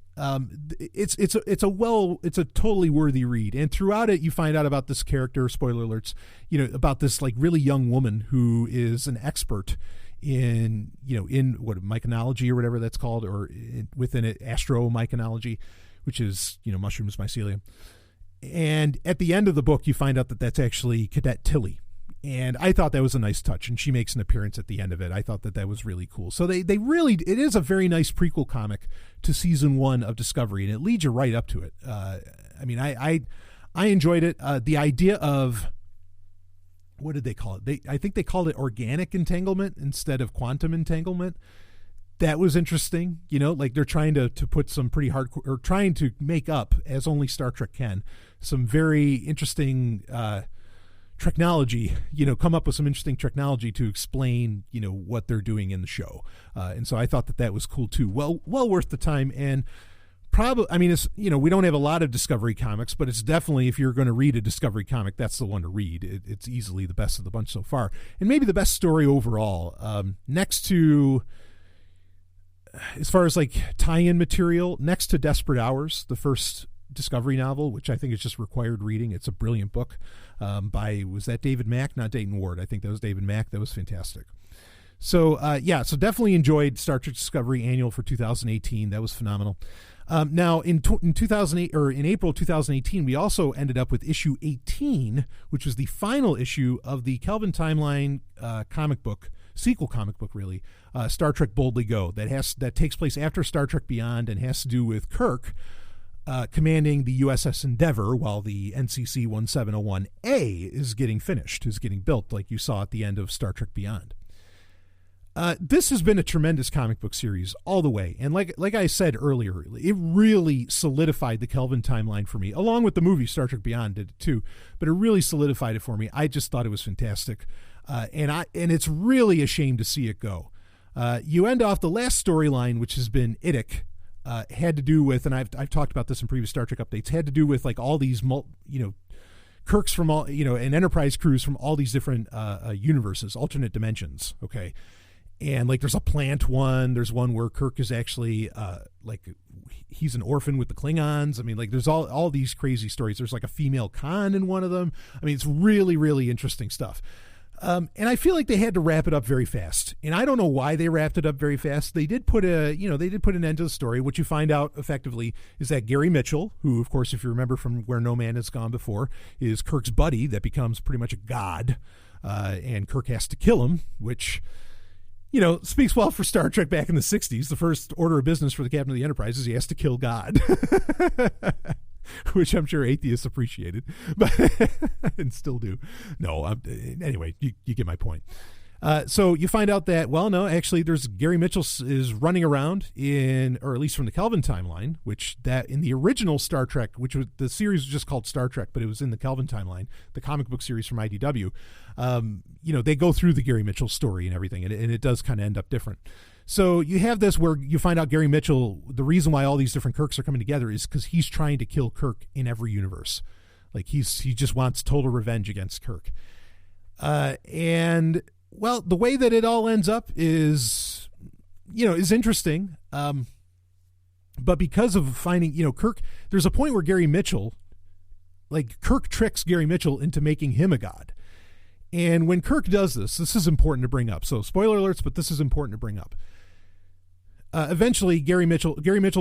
Speaker 1: It's a totally worthy read, and throughout it you find out about this character, spoiler alerts, about this like really young woman who is an expert in what, myconology or whatever that's called, or within it, astromyconology, which is mushrooms, mycelium. And at the end of the book, you find out that that's actually Cadet Tilly. And I thought that was a nice touch, and she makes an appearance at the end of it. I thought that was really cool. So they really, it is a very nice prequel comic to season 1 of Discovery, and it leads you right up to it. I enjoyed it. The idea of, what did they call it? I think they called it organic entanglement instead of quantum entanglement. That was interesting, like they're trying to put some pretty hardcore, or trying to make up, as only Star Trek can, some very interesting technology, come up with some interesting technology to explain, what they're doing in the show. And so I thought that was cool too. Well worth the time. And probably, it's, we don't have a lot of Discovery comics, but it's definitely, if you're going to read a Discovery comic, that's the one to read. It's easily the best of the bunch so far. And maybe the best story overall, next to, as far as like tie-in material, next to Desperate Hours, the first Discovery novel, which I think is just required reading. It's a brilliant book was that David Mack? Not Dayton Ward. I think that was David Mack. That was fantastic. So so definitely enjoyed Star Trek Discovery Annual for 2018. That was phenomenal. Now in 2008, or in April 2018, we also ended up with issue 18, which was the final issue of the Kelvin Timeline comic book, sequel comic book, really, Star Trek Boldly Go, that takes place after Star Trek Beyond and has to do with Kirk commanding the USS Endeavour while the NCC 1701A is getting finished, is getting built, like you saw at the end of Star Trek Beyond. This has been a tremendous comic book series all the way. And like I said earlier, it really solidified the Kelvin timeline for me, along with the movie Star Trek Beyond did it too. But it really solidified it for me. I just thought it was fantastic. And it's really a shame to see it go. You end off the last storyline, which has been Idic, had to do with, and I've talked about this in previous Star Trek updates, had to do with like all these, Kirks from all, and Enterprise crews from all these different universes, alternate dimensions. Okay. And like there's a plant one, there's one where Kirk is actually he's an orphan with the Klingons. I mean, like there's all these crazy stories. There's like a female Khan in one of them. I mean, it's really, really interesting stuff. And I feel like they had to wrap it up very fast. And I don't know why they wrapped it up very fast. They did put an end to the story. What you find out effectively is that Gary Mitchell, who, of course, if you remember from Where No Man Has Gone Before, is Kirk's buddy that becomes pretty much a god. And Kirk has to kill him, which, speaks well for Star Trek back in the 60s. The first order of business for the captain of the Enterprise is he has to kill God. Which I'm sure atheists appreciated, but and still do. No, anyway, you get my point. So you find out that, well, no, actually, there's Gary Mitchell is running around or at least from the Kelvin timeline, which that in the original Star Trek, which was the series was just called Star Trek, but it was in the Kelvin timeline, the comic book series from IDW. They go through the Gary Mitchell story and everything, and it does kind of end up different. So you have this where you find out Gary Mitchell, the reason why all these different Kirks are coming together is because he's trying to kill Kirk in every universe. Like he just wants total revenge against Kirk. And well, the way that it all ends up is interesting. But because of finding, Kirk, there's a point where Gary Mitchell, like Kirk tricks Gary Mitchell into making him a god. And when Kirk does this is important to bring up. So spoiler alerts, but this is important to bring up. Eventually, Gary Mitchell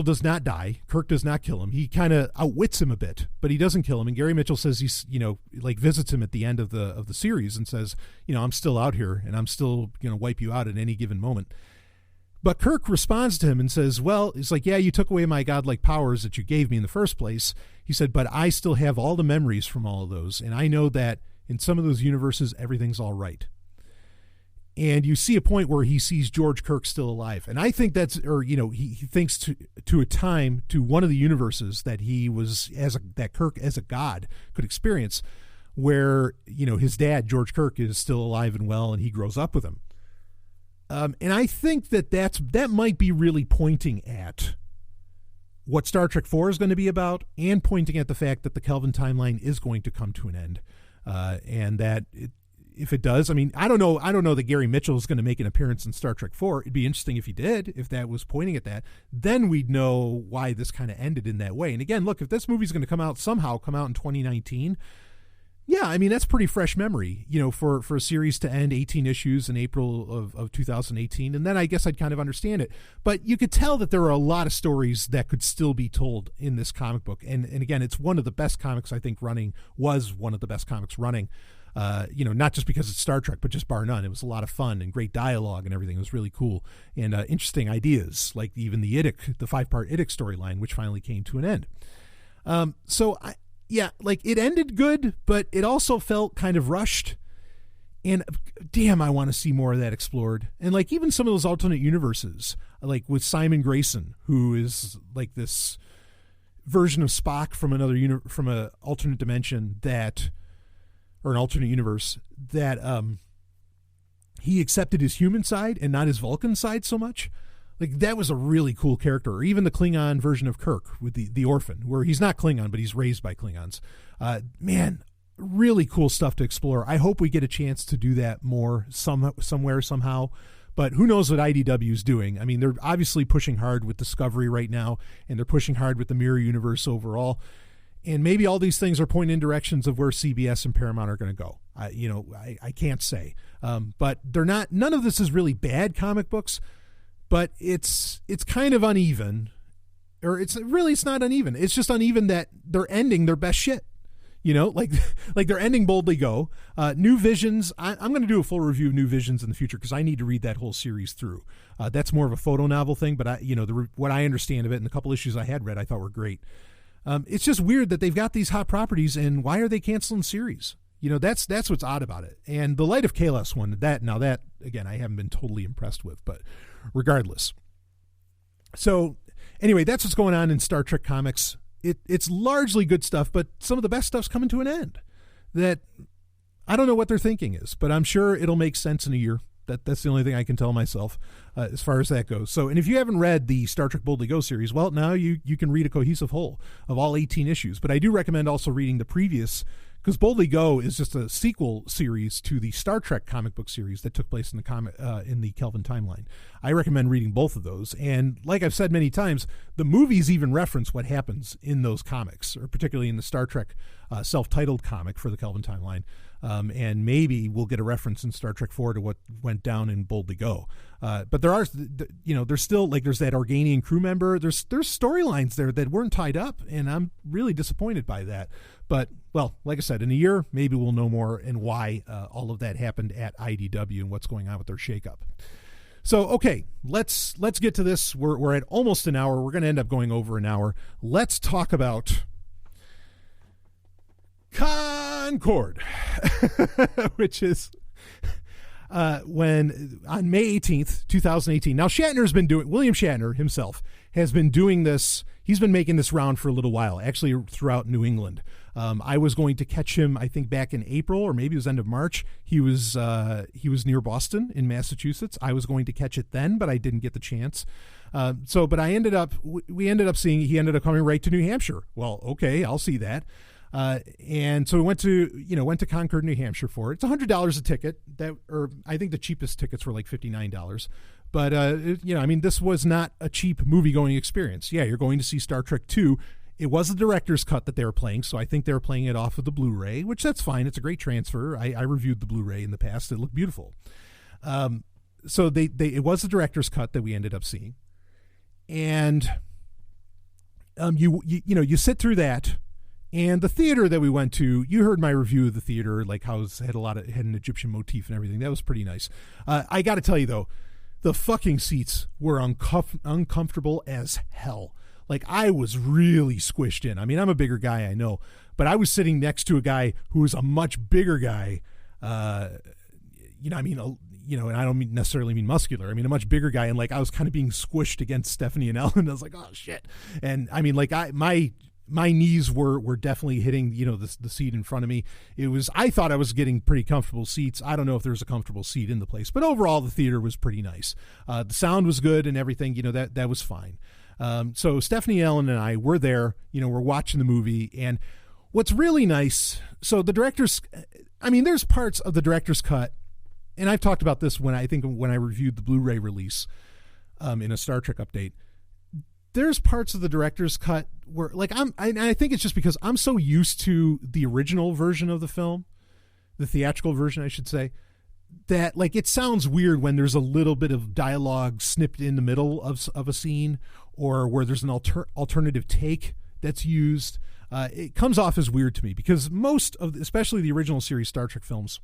Speaker 1: does not die. Kirk does not kill him. He kind of outwits him a bit, but he doesn't kill him. And Gary Mitchell says he's, visits him at the end of the series and says, I'm still out here and I'm still going to wipe you out at any given moment. But Kirk responds to him and says, well, it's like, yeah, you took away my godlike powers that you gave me in the first place. He said, but I still have all the memories from all of those. And I know that in some of those universes, everything's all right. And you see a point where he sees George Kirk still alive. And I think he thinks to a time, to one of the universes that he was, that Kirk as a god could experience, where, his dad, George Kirk, is still alive and well, and he grows up with him. And I think that might be really pointing at what Star Trek 4 is going to be about, and pointing at the fact that the Kelvin timeline is going to come to an end. And that if it does, I mean, I don't know that Gary Mitchell is going to make an appearance in Star Trek 4. It'd be interesting if he did, if that was pointing at that. Then we'd know why this kind of ended in that way. And again, look, if this movie's going to come out in 2019, yeah, I mean, that's pretty fresh memory, for a series to end 18 issues in April of 2018. And then I guess I'd kind of understand it. But you could tell that there are a lot of stories that could still be told in this comic book. And again, it's one of the best comics, I think, was one of the best comics running. Not just because it's Star Trek, but just bar none. It was a lot of fun and great dialogue and everything. It was really cool and interesting ideas, like even the 5-part Idic storyline, which finally came to an end. It ended good, but it also felt kind of rushed. And damn, I want to see more of that explored. And like even some of those alternate universes, like with Simon Grayson, who is like this version of Spock from from an alternate dimension or an alternate universe that he accepted his human side and not his Vulcan side so much. Like that was a really cool character. Or even the Klingon version of Kirk with the orphan, where he's not Klingon, but he's raised by Klingons. Man, really cool stuff to explore. I hope we get a chance to do that more somewhere, somehow. But who knows what IDW is doing? I mean, they're obviously pushing hard with Discovery right now, and they're pushing hard with the Mirror Universe overall. And maybe all these things are pointing in directions of where CBS and Paramount are going to go. I can't say. But they're not. None of this is really bad comic books. But it's kind of uneven, or it's not uneven. It's just uneven that they're ending their best shit, like they're ending Boldly Go. New Visions. I'm going to do a full review of New Visions in the future because I need to read that whole series through. That's more of a photo novel thing, but what I understand of it and the couple issues I had read, I thought were great. It's just weird that they've got these hot properties, and why are they canceling series? That's what's odd about it. And the Light of Kalos one, that again, I haven't been totally impressed with, but regardless. So anyway, that's what's going on in Star Trek comics. It's largely good stuff, but some of the best stuff's coming to an end. That I don't know what their thinking is, but I'm sure it'll make sense in a year. That's the only thing I can tell myself as far as that goes. So, and if you haven't read the Star Trek Boldly Go series, well, now you can read a cohesive whole of all 18 issues. But I do recommend also reading the previous, because Boldly Go is just a sequel series to the Star Trek comic book series that took place in the Kelvin timeline. I recommend reading both of those. And like I've said many times, the movies even reference what happens in those comics, or particularly in the Star Trek self-titled comic for the Kelvin timeline. And maybe we'll get a reference in Star Trek 4 to what went down in Boldly Go. But there are, there's still, like, there's that Organian crew member. There's storylines there that weren't tied up, and I'm really disappointed by that. But, well, like I said, in a year, maybe we'll know more and why all of that happened at IDW and what's going on with their shakeup. So, okay, let's get to this. We're at almost an hour. We're going to end up going over an hour. Let's talk about Concord, which is when on May 18th, 2018. Now, William Shatner himself has been doing this. He's been making this round for a little while, actually throughout New England. I was going to catch him, I think, back in April, or maybe it was end of March. He was near Boston in Massachusetts. I was going to catch it then, but I didn't get the chance. But we ended up seeing, he ended up coming right to New Hampshire. Well, okay, I'll see that. And so we went to Concord, New Hampshire for it. It's $100 a ticket, or I think the cheapest tickets were like $59. But, this was not a cheap movie-going experience. Yeah, you're going to see Star Trek 2. It was the director's cut that they were playing, so I think they were playing it off of the Blu-ray, which that's fine. It's a great transfer. I reviewed the Blu-ray in the past. It looked beautiful. So it was the director's cut that we ended up seeing. And you sit through that. And the theater that we went to, you heard my review of the theater, like how it had an Egyptian motif and everything. That was pretty nice. I got to tell you, though, the fucking seats were uncomfortable as hell. Like, I was really squished in. I mean, I'm a bigger guy, I know, but I was sitting next to a guy who was a much bigger guy. And I don't necessarily mean muscular. I mean, a much bigger guy. And, like, I was kind of being squished against Stephanie and Ellen. I was like, oh, shit. And, I mean, like, my knees were definitely hitting, the seat in front of me. I thought I was getting pretty comfortable seats. I don't know if there's a comfortable seat in the place, but overall the theater was pretty nice. The sound was good and everything, that was fine. So Stephanie, Ellen, and I were there, we're watching the movie. And what's really nice, so there's parts of the director's cut, and I've talked about this when I reviewed the Blu-ray release in a Star Trek update. There's parts of the director's cut where, like, I think it's just because I'm so used to the original version of the film, the theatrical version, I should say, that, like, it sounds weird when there's a little bit of dialogue snipped in the middle of a scene, or where there's an alternative take that's used. It comes off as weird to me because especially the original series Star Trek films,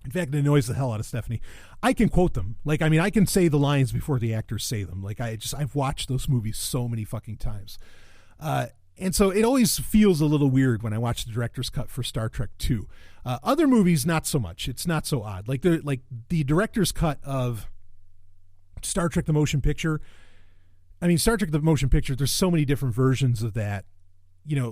Speaker 1: in fact, it annoys the hell out of Stephanie. I can quote them. Like, I can say the lines before the actors say them. Like, I've watched those movies so many fucking times. And so it always feels a little weird when I watch the director's cut for Star Trek 2. Other movies, not so much. It's not so odd. Like the director's cut of Star Trek the Motion Picture. I mean, Star Trek the Motion Picture, there's so many different versions of that.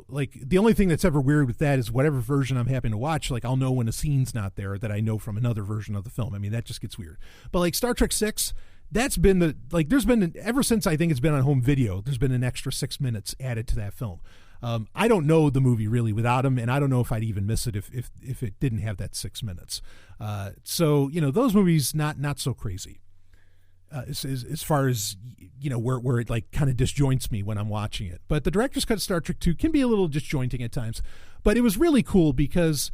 Speaker 1: Like, the only thing that's ever weird with that is whatever version I'm having to watch, like, I'll know when a scene's not there that I know from another version of the film. I mean, that just gets weird. But, like, Star Trek 6, that's been there's been, ever since I think it's been on home video, there's been an extra 6 minutes added to that film. I don't know the movie really without him, and I don't know if I'd even miss it if it didn't have that 6 minutes. So, those movies, not so crazy. As far as, where it, like, kind of disjoints me when I'm watching it. But the director's cut of Star Trek 2 can be a little disjointing at times. But it was really cool because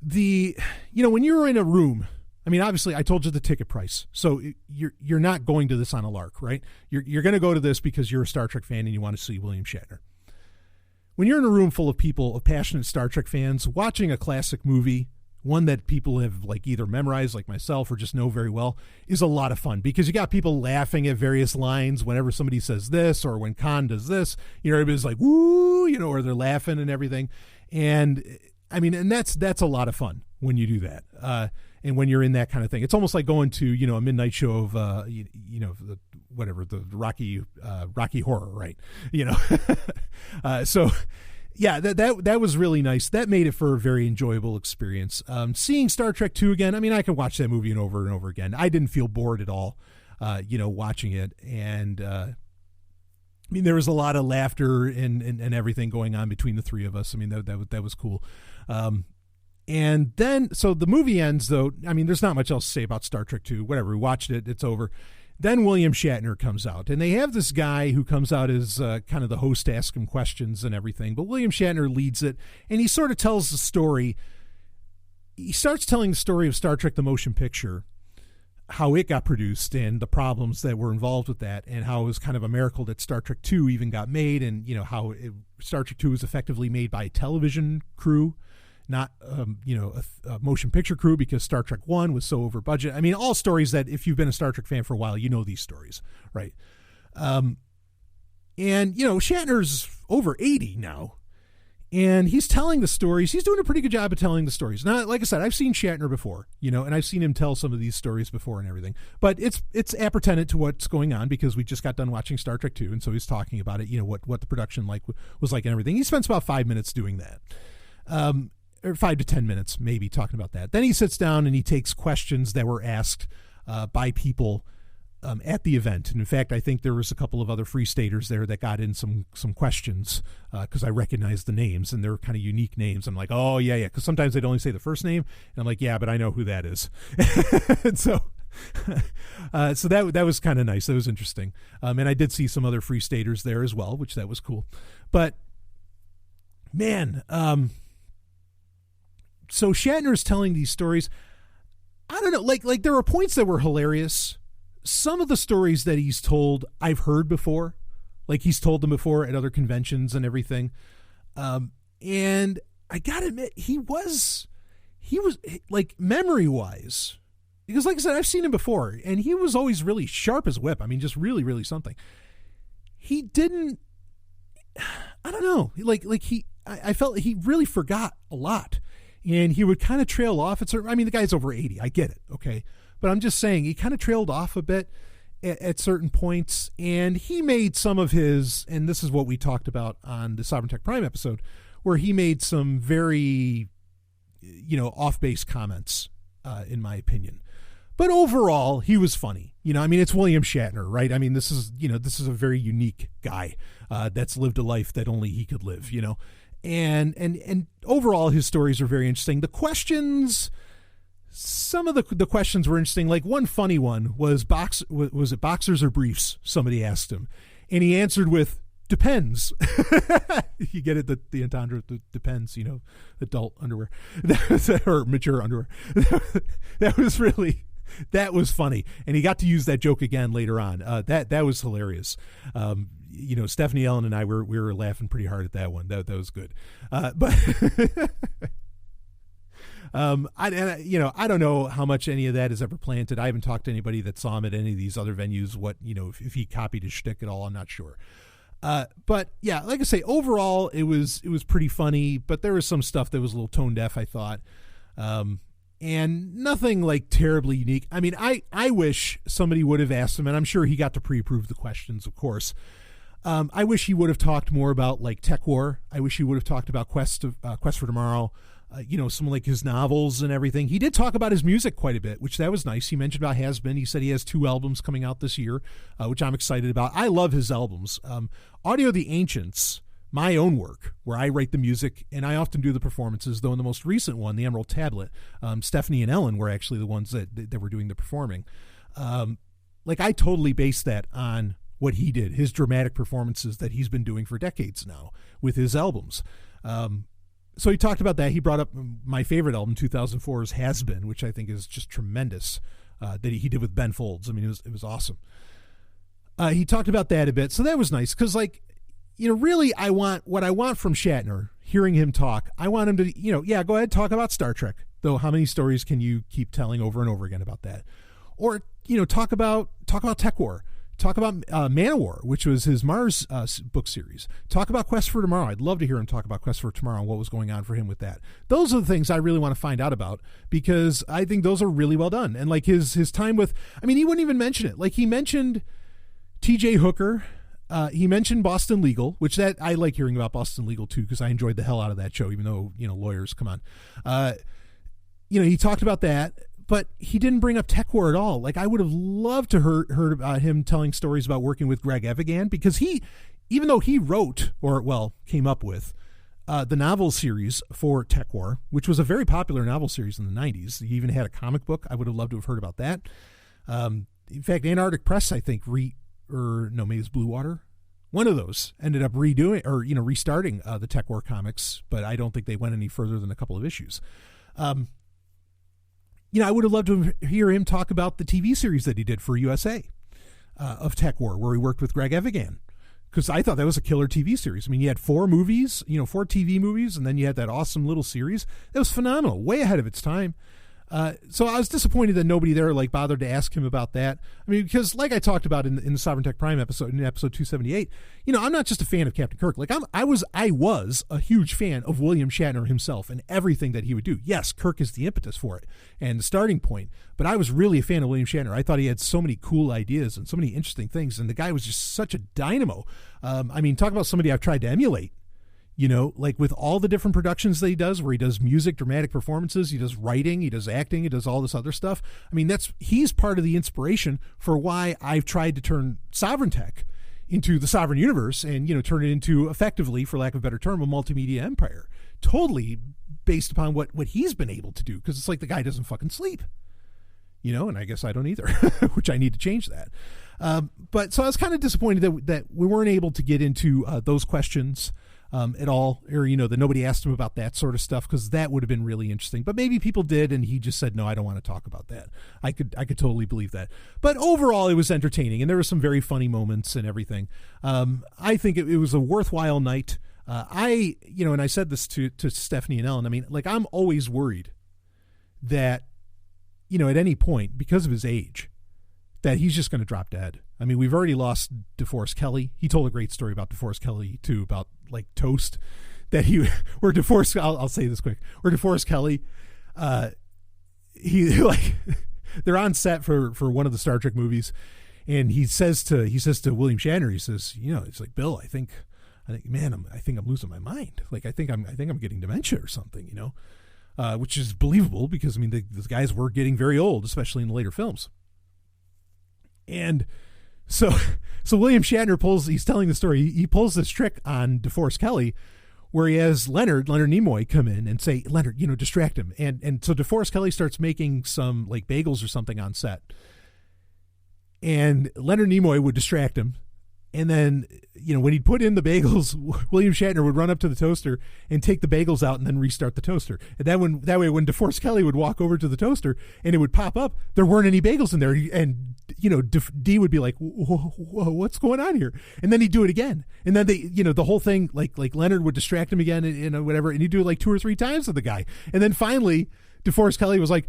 Speaker 1: when you're in a room, I mean, obviously I told you the ticket price. So you're not going to this on a lark, right? You're going to go to this because you're a Star Trek fan and you want to see William Shatner. When you're in a room full of people, of passionate Star Trek fans, watching a classic movie, one that people have, like, either memorized like myself or just know very well, is a lot of fun because you got people laughing at various lines whenever somebody says this, or when Khan does this, everybody's like, woo, or they're laughing and everything. And I mean, and that's a lot of fun when you do that. And when you're in that kind of thing, it's almost like going to, a midnight show of, the Rocky Horror, right? So yeah, that was really nice. That made it for a very enjoyable experience. Seeing Star Trek 2 again, I mean, I can watch that movie over and over again. I didn't feel bored at all, watching it. And, I mean, there was a lot of laughter and everything going on between the three of us. I mean, that was cool. And then, so the movie ends, though. I mean, there's not much else to say about Star Trek 2. Whatever, we watched it. It's over. Then William Shatner comes out, and they have this guy who comes out as kind of the host to ask him questions and everything. But William Shatner leads it, and he sort of tells the story. He starts telling the story of Star Trek: The Motion Picture, how it got produced and the problems that were involved with that, and how it was kind of a miracle that Star Trek 2 even got made, and how Star Trek 2 was effectively made by a television crew, not a motion picture crew, because Star Trek 1 was so over budget. I mean, all stories that if you've been a Star Trek fan for a while, you know these stories, right? And Shatner's over 80 now, and he's telling the stories. He's doing a pretty good job of telling the stories. Now, like I said, I've seen Shatner before, and I've seen him tell some of these stories before and everything, but it's appertinent to what's going on because we just got done watching Star Trek 2, and so he's talking about it, what the production was like and everything. He spends about 5 minutes doing that. Or 5 to 10 minutes, maybe, talking about that. Then he sits down and he takes questions that were asked by people at the event. And in fact, I think there was a couple of other Free Staters there that got in some questions because I recognized the names, and they're kind of unique names. I'm like, oh, yeah, because sometimes they'd only say the first name. And I'm like, yeah, but I know who that is. And so that was kind of nice. That was interesting. And I did see some other Free Staters there as well, which that was cool. But, man, so Shatner's telling these stories. I don't know, like there were points that were hilarious. Some of the stories that he's told, I've heard before. Like, he's told them before at other conventions and everything. And I gotta admit, he was like, memory-wise, because like I said, I've seen him before, and he was always really sharp as a whip. I mean, just really, really something. He didn't, I don't know, I felt he really forgot a lot. And he would kind of trail off at certain, I mean, the guy's over 80. I get it. Okay. But I'm just saying he kind of trailed off a bit at certain points, and he made some of his, and this is what we talked about on the Sovereign Tech Prime episode, where he made some very, off base comments, in my opinion. But overall, he was funny. I mean, it's William Shatner, right? I mean, this is a very unique guy, that's lived a life that only he could live, And overall, his stories are very interesting. The questions, some of the questions were interesting. Like, one funny one was was it boxers or briefs? Somebody asked him, and he answered with depends. You get it, the entendre depends. Adult underwear or mature underwear. That was funny, and he got to use that joke again later on. That was hilarious. Stephanie Ellen and I we were laughing pretty hard at that one. That was good. But I don't know how much any of that is ever planted. I haven't talked to anybody that saw him at any of these other venues. What if he copied his shtick at all, I'm not sure. But yeah, like I say, overall it was pretty funny. But there was some stuff that was a little tone deaf, I thought. And nothing like terribly unique. I mean, I wish somebody would have asked him, and I'm sure he got to pre-approve the questions, of course. I wish he would have talked more about like Tech War. I wish he would have talked about Quest for Tomorrow, some like his novels and everything. He did talk about his music quite a bit, which that was nice. He mentioned about Has Been. He said he has 2 albums coming out this year, which I'm excited about. I love his albums. Audio of the Ancients, my own work, where I write the music and I often do the performances, though in the most recent one, the Emerald Tablet, Stephanie and Ellen were actually the ones that were doing the performing. I totally based that on what he did, his dramatic performances that he's been doing for decades now with his albums. So he talked about that. He brought up my favorite album, 2004's Has Been, which I think is just tremendous, that he did with Ben Folds. I mean, it was awesome. He talked about that a bit. So that was nice because, really what I want from Shatner, hearing him talk, I want him to, go ahead, talk about Star Trek. Though how many stories can you keep telling over and over again about that? Or, talk about Tech War. Talk about Manowar, which was his Mars book series. Talk about Quest for Tomorrow. I'd love to hear him talk about Quest for Tomorrow and what was going on for him with that. Those are the things I really want to find out about, because I think those are really well done. And like his time with, I mean, he wouldn't even mention it. Like he mentioned T.J. Hooker. He mentioned Boston Legal, which that I like hearing about Boston Legal too, because I enjoyed the hell out of that show, even though, lawyers, come on. He talked about that, but he didn't bring up TechWar at all. Like I would have loved to heard about him telling stories about working with Greg Evigan, because even though he wrote, came up with the novel series for TechWar, which was a very popular novel series in the 90s. He even had a comic book. I would have loved to have heard about that. In fact, Antarctic Press, I think, maybe it's Blue Water. One of those ended up redoing or, restarting the TechWar comics, but I don't think they went any further than a couple of issues. I would have loved to hear him talk about the TV series that he did for USA of TechWar, where he worked with Greg Evigan, because I thought that was a killer TV series. I mean, you had 4 movies, 4 TV movies, and then you had that awesome little series. That was phenomenal, way ahead of its time. So I was disappointed that nobody there bothered to ask him about that. I mean, because like I talked about in the Sovereign Tech Prime episode, in episode 278, I'm not just a fan of Captain Kirk. Like I was a huge fan of William Shatner himself and everything that he would do. Yes, Kirk is the impetus for it and the starting point, but I was really a fan of William Shatner. I thought he had so many cool ideas and so many interesting things, and the guy was just such a dynamo. Talk about somebody I've tried to emulate. With all the different productions that he does, where he does music, dramatic performances, he does writing, he does acting, he does all this other stuff. I mean, he's part of the inspiration for why I've tried to turn Sovereign Tech into the Sovereign Universe and, turn it into, effectively, for lack of a better term, a multimedia empire. Totally based upon what he's been able to do, because it's like the guy doesn't fucking sleep. And I guess I don't either, which I need to change that. But so I was kind of disappointed that we weren't able to get into those questions at all, or that nobody asked him about that sort of stuff, because that would have been really interesting. But maybe people did, and he just said, no, I don't want to talk about that. I could totally believe that. But overall, it was entertaining, and there were some very funny moments and everything. I think it was a worthwhile night. And I said this to Stephanie and Ellen. I mean, I'm always worried that, at any point, because of his age, that he's just going to drop dead. I mean, we've already lost DeForest Kelley. He told a great story about DeForest Kelley too, about toast, that I'll say this quick, where DeForest Kelley, they're on set for one of the Star Trek movies, and he says to William Shatner, he says, it's like, Bill, I think, man, I think I'm losing my mind. I think I'm getting dementia or something, which is believable, because I mean, the guys were getting very old, especially in the later films. And so William Shatner he's telling the story. He pulls this trick on DeForest Kelley, where he has Leonard Nimoy come in and say, Leonard, distract him. And so DeForest Kelley starts making some bagels or something on set, and Leonard Nimoy would distract him. And then, when he'd put in the bagels, William Shatner would run up to the toaster and take the bagels out and then restart the toaster. And that way, when DeForest Kelley would walk over to the toaster and it would pop up, there weren't any bagels in there. And, D would be like, whoa, what's going on here? And then he'd do it again. And then the whole thing, like Leonard would distract him again and whatever. And he'd do it 2 or 3 times with the guy. And then finally, DeForest Kelley was like,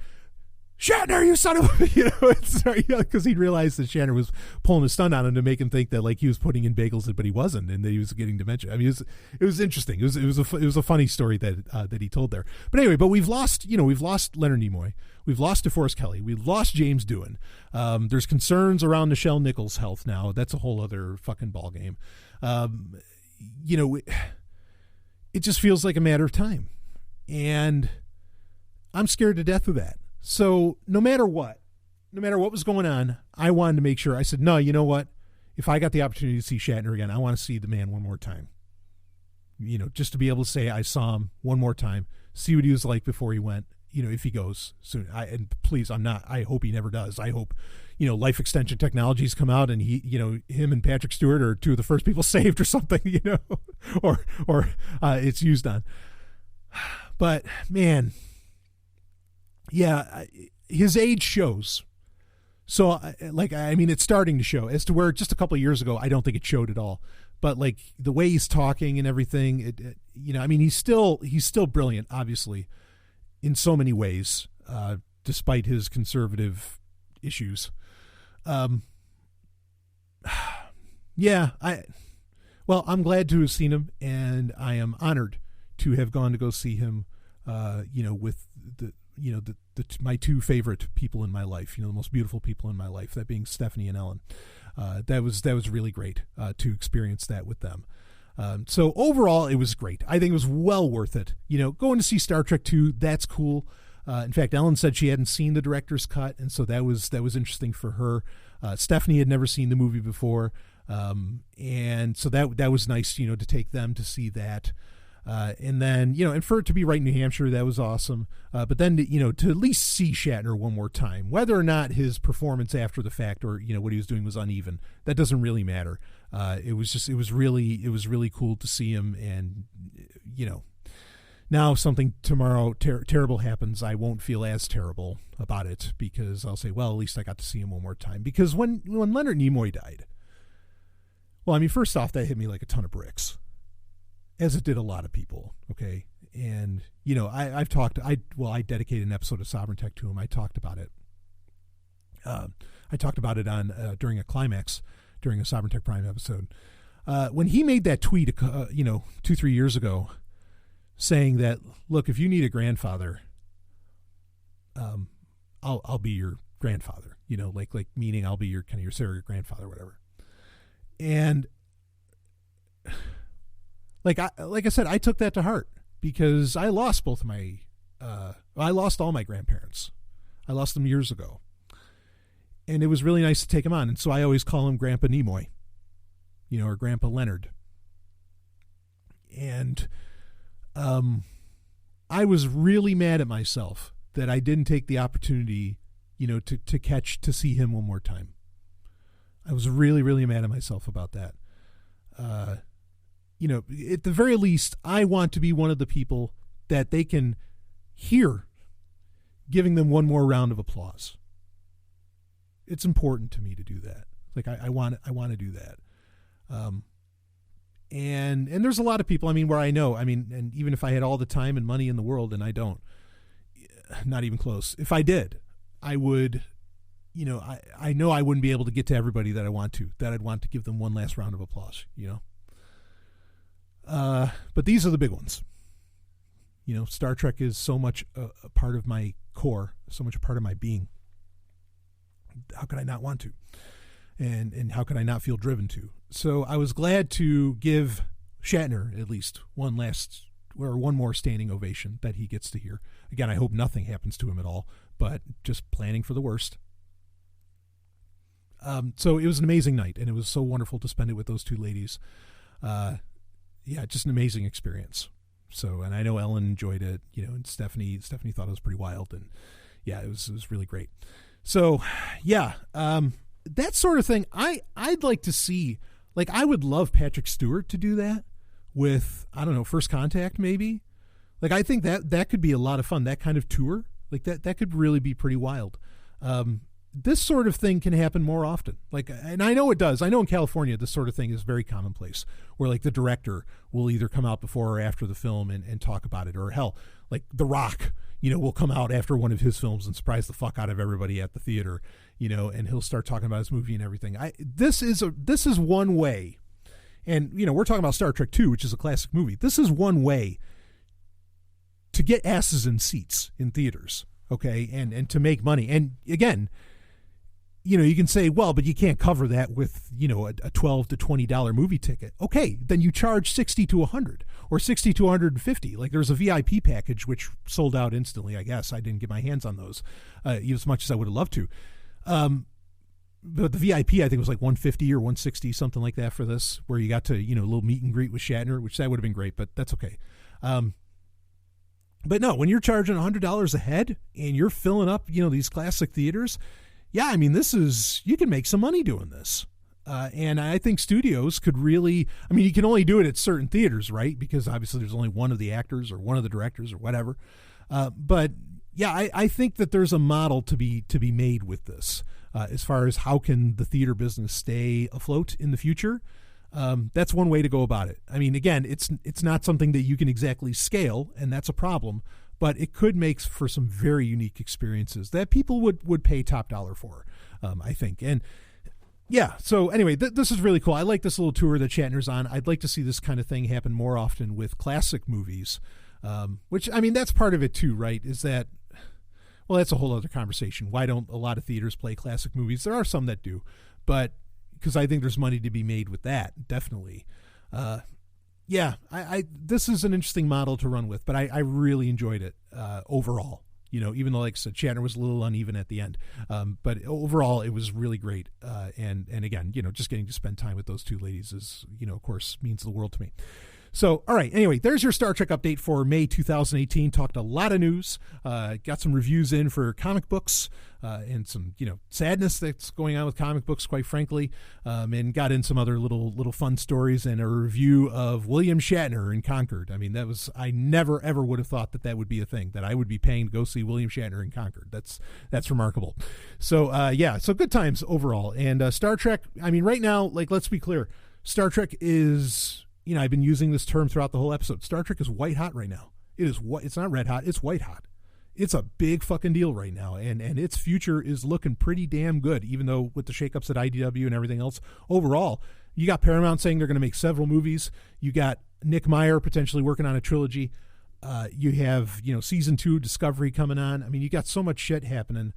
Speaker 1: Shatner, you son of a, because he'd realized that Shatner was pulling a stunt on him to make him think that he was putting in bagels, but he wasn't, and that he was getting dementia. I mean, it was interesting. It was a funny story that he told there. But anyway, we've lost Leonard Nimoy, we've lost DeForest Kelley, we've lost James Doohan. There's concerns around Nichelle Nichols' health now. That's a whole other fucking ball game. It just feels like a matter of time, and I'm scared to death of that. So no matter what was going on, I wanted to make sure. I said, no, you know what? If I got the opportunity to see Shatner again, I want to see the man one more time. Just to be able to say I saw him one more time, see what he was like before he went, if he goes soon. I hope he never does. I hope, life extension technologies come out and him and Patrick Stewart are 2 of the first people saved or something, or it's used on. But man, yeah, his age shows. So, it's starting to show, as to where just a couple of years ago, I don't think it showed at all. But the way he's talking and everything, he's still brilliant, obviously, in so many ways, despite his conservative issues. yeah, I'm glad to have seen him, and I am honored to have gone to go see him, with my two favorite people in my life, the most beautiful people in my life, that being Stephanie and Ellen. That was really great to experience that with them. So overall, it was great. I think it was well worth it. Going to see Star Trek 2, that's cool. In fact, Ellen said she hadn't seen the director's cut, and so that was interesting for her. Stephanie had never seen the movie before, and so that was nice, to take them to see that. And then, and for it to be right in New Hampshire, that was awesome. But then, to at least see Shatner one more time, whether or not his performance after the fact or, what he was doing was uneven, that doesn't really matter. It was really cool to see him. And, now if something tomorrow terrible happens, I won't feel as terrible about it, because I'll say, well, at least I got to see him one more time. Because when Leonard Nimoy died, well, I mean, first off, that hit me like a ton of bricks, as it did a lot of people. Okay. And, I dedicated an episode of Sovryn Tech to him. I talked about it. I talked about it during a climax, during a Sovryn Tech Prime episode. When he made that tweet, 2-3 years ago, saying that, look, if you need a grandfather, I'll be your grandfather, like meaning I'll be your kind of your surrogate grandfather, whatever. And like I said, I took that to heart, because I lost I lost all my grandparents. I lost them years ago, and it was really nice to take him on. And so I always call him Grandpa Nimoy, or Grandpa Leonard. And I was really mad at myself that I didn't take the opportunity, to see him one more time. I was really, really mad at myself about that. At the very least, I want to be one of the people that they can hear giving them one more round of applause. It's important to me to do that. Like I want to do that. And there's a lot of people, where I know, and even if I had all the time and money in the world, and I don't, not even close. If I did, I would, I know I wouldn't be able to get to everybody that I'd want to give them one last round of applause, But these are the big ones. Star Trek is so much a part of my core, so much a part of my being. How could I not want to? And how could I not feel driven to? So I was glad to give Shatner at least one more standing ovation that he gets to hear. Again, I hope nothing happens to him at all, but just planning for the worst. So it was an amazing night, and it was so wonderful to spend it with those two ladies. Just an amazing experience. So, and I know Ellen enjoyed it, and Stephanie thought it was pretty wild, and it was really great. So, that sort of thing, I'd like to see. Like, I would love Patrick Stewart to do that with, I don't know, First Contact maybe. Like, I think that could be a lot of fun, that kind of tour. Like, that could really be pretty wild. This sort of thing can happen more often. Like, and I know it does. I know in California, this sort of thing is very commonplace, where like the director will either come out before or after the film and talk about it, or hell, like The Rock, will come out after one of his films and surprise the fuck out of everybody at the theater, and he'll start talking about his movie and everything. This is one way, and we're talking about Star Trek 2, which is a classic movie. This is one way to get asses in seats in theaters, okay, and to make money. And again, you can say, well, but you can't cover that with, a $12 to $20 movie ticket. Okay, then you charge $60 to $100 or $60 to $150. Like, there's a VIP package which sold out instantly. I guess I didn't get my hands on those as much as I would have loved to. But the VIP, I think, was like $150 or $160, something like that for this, where you got to, a little meet and greet with Shatner, which that would have been great, but that's okay. But no, when you're charging $100 a head and you're filling up, these classic theaters, you can make some money doing this. And I think studios could really, you can only do it at certain theaters, right? Because obviously there's only one of the actors or one of the directors or whatever. But yeah, I think that there's a model to be made with this, as far as how can the theater business stay afloat in the future. That's one way to go about it. Again, it's not something that you can exactly scale, and that's a problem. But it could make for some very unique experiences that people would pay top dollar for, I think. And Yeah. So anyway, this is really cool. I like this little tour that Shatner's on. I'd like to see this kind of thing happen more often with classic movies, which, I mean, that's part of it too, right? Is that, well, that's a whole other conversation. Why don't a lot of theaters play classic movies? There are some that do, but because I think there's money to be made with that, definitely. Yeah, this is an interesting model to run with, but I really enjoyed it overall. You know, even though, like I said, Shatner was a little uneven at the end, but overall it was really great. And again, you know, just getting to spend time with those two ladies is, you know, of course, means the world to me. So, all right. Anyway, there's your Star Trek update for May 2018. Talked a lot of news. Got some reviews in for comic books and some, you know, sadness that's going on with comic books, quite frankly. And got in some other little fun stories and a review of William Shatner in Concord. I mean, I never ever would have thought that would be a thing, that I would be paying to go see William Shatner in Concord. That's remarkable. So yeah, so good times overall. And Star Trek. I mean, right now, like, let's be clear, Star Trek is. You know, I've been using this term throughout the whole episode. Star Trek is white hot right now. It's not red hot. It's white hot. It's a big fucking deal right now. And its future is looking pretty damn good, even though with the shakeups at IDW and everything else. Overall, you got Paramount saying they're going to make several movies. You got Nick Meyer potentially working on a trilogy. You have, you know, season 2 Discovery coming on. I mean, you got so much shit happening.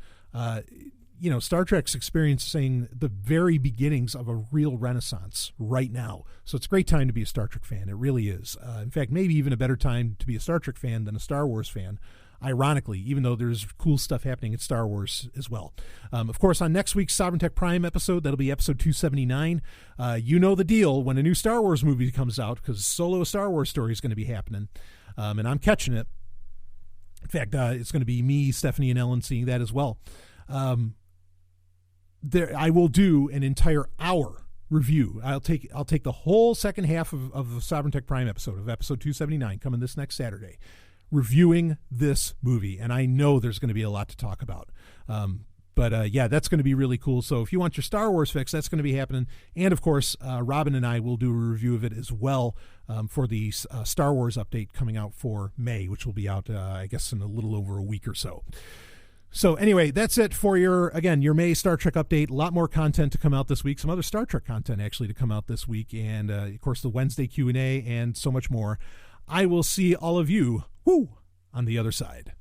Speaker 1: You know, Star Trek's experiencing the very beginnings of a real renaissance right now. So it's a great time to be a Star Trek fan. It really is. In fact, maybe even a better time to be a Star Trek fan than a Star Wars fan, ironically, even though there's cool stuff happening in Star Wars as well. Of course, on next week's Sovereign Tech Prime episode, that'll be episode 279. You know the deal when a new Star Wars movie comes out, because Solo Star Wars story is going to be happening, and I'm catching it. In fact, it's going to be me, Stephanie, and Ellen seeing that as well. I will do an entire hour review. I'll take the whole second half of the Sovereign Tech Prime episode, of episode 279, coming this next Saturday, reviewing this movie. And I know there's going to be a lot to talk about. But yeah, that's going to be really cool. So if you want your Star Wars fix, that's going to be happening. And of course, Robin and I will do a review of it as well for the Star Wars update coming out for May, which will be out, I guess, in a little over a week or so. So anyway, that's it for your May Star Trek update. A lot more content to come out this week. Some other Star Trek content actually to come out this week. And of course, the Wednesday Q&A and so much more. I will see all of you on the other side.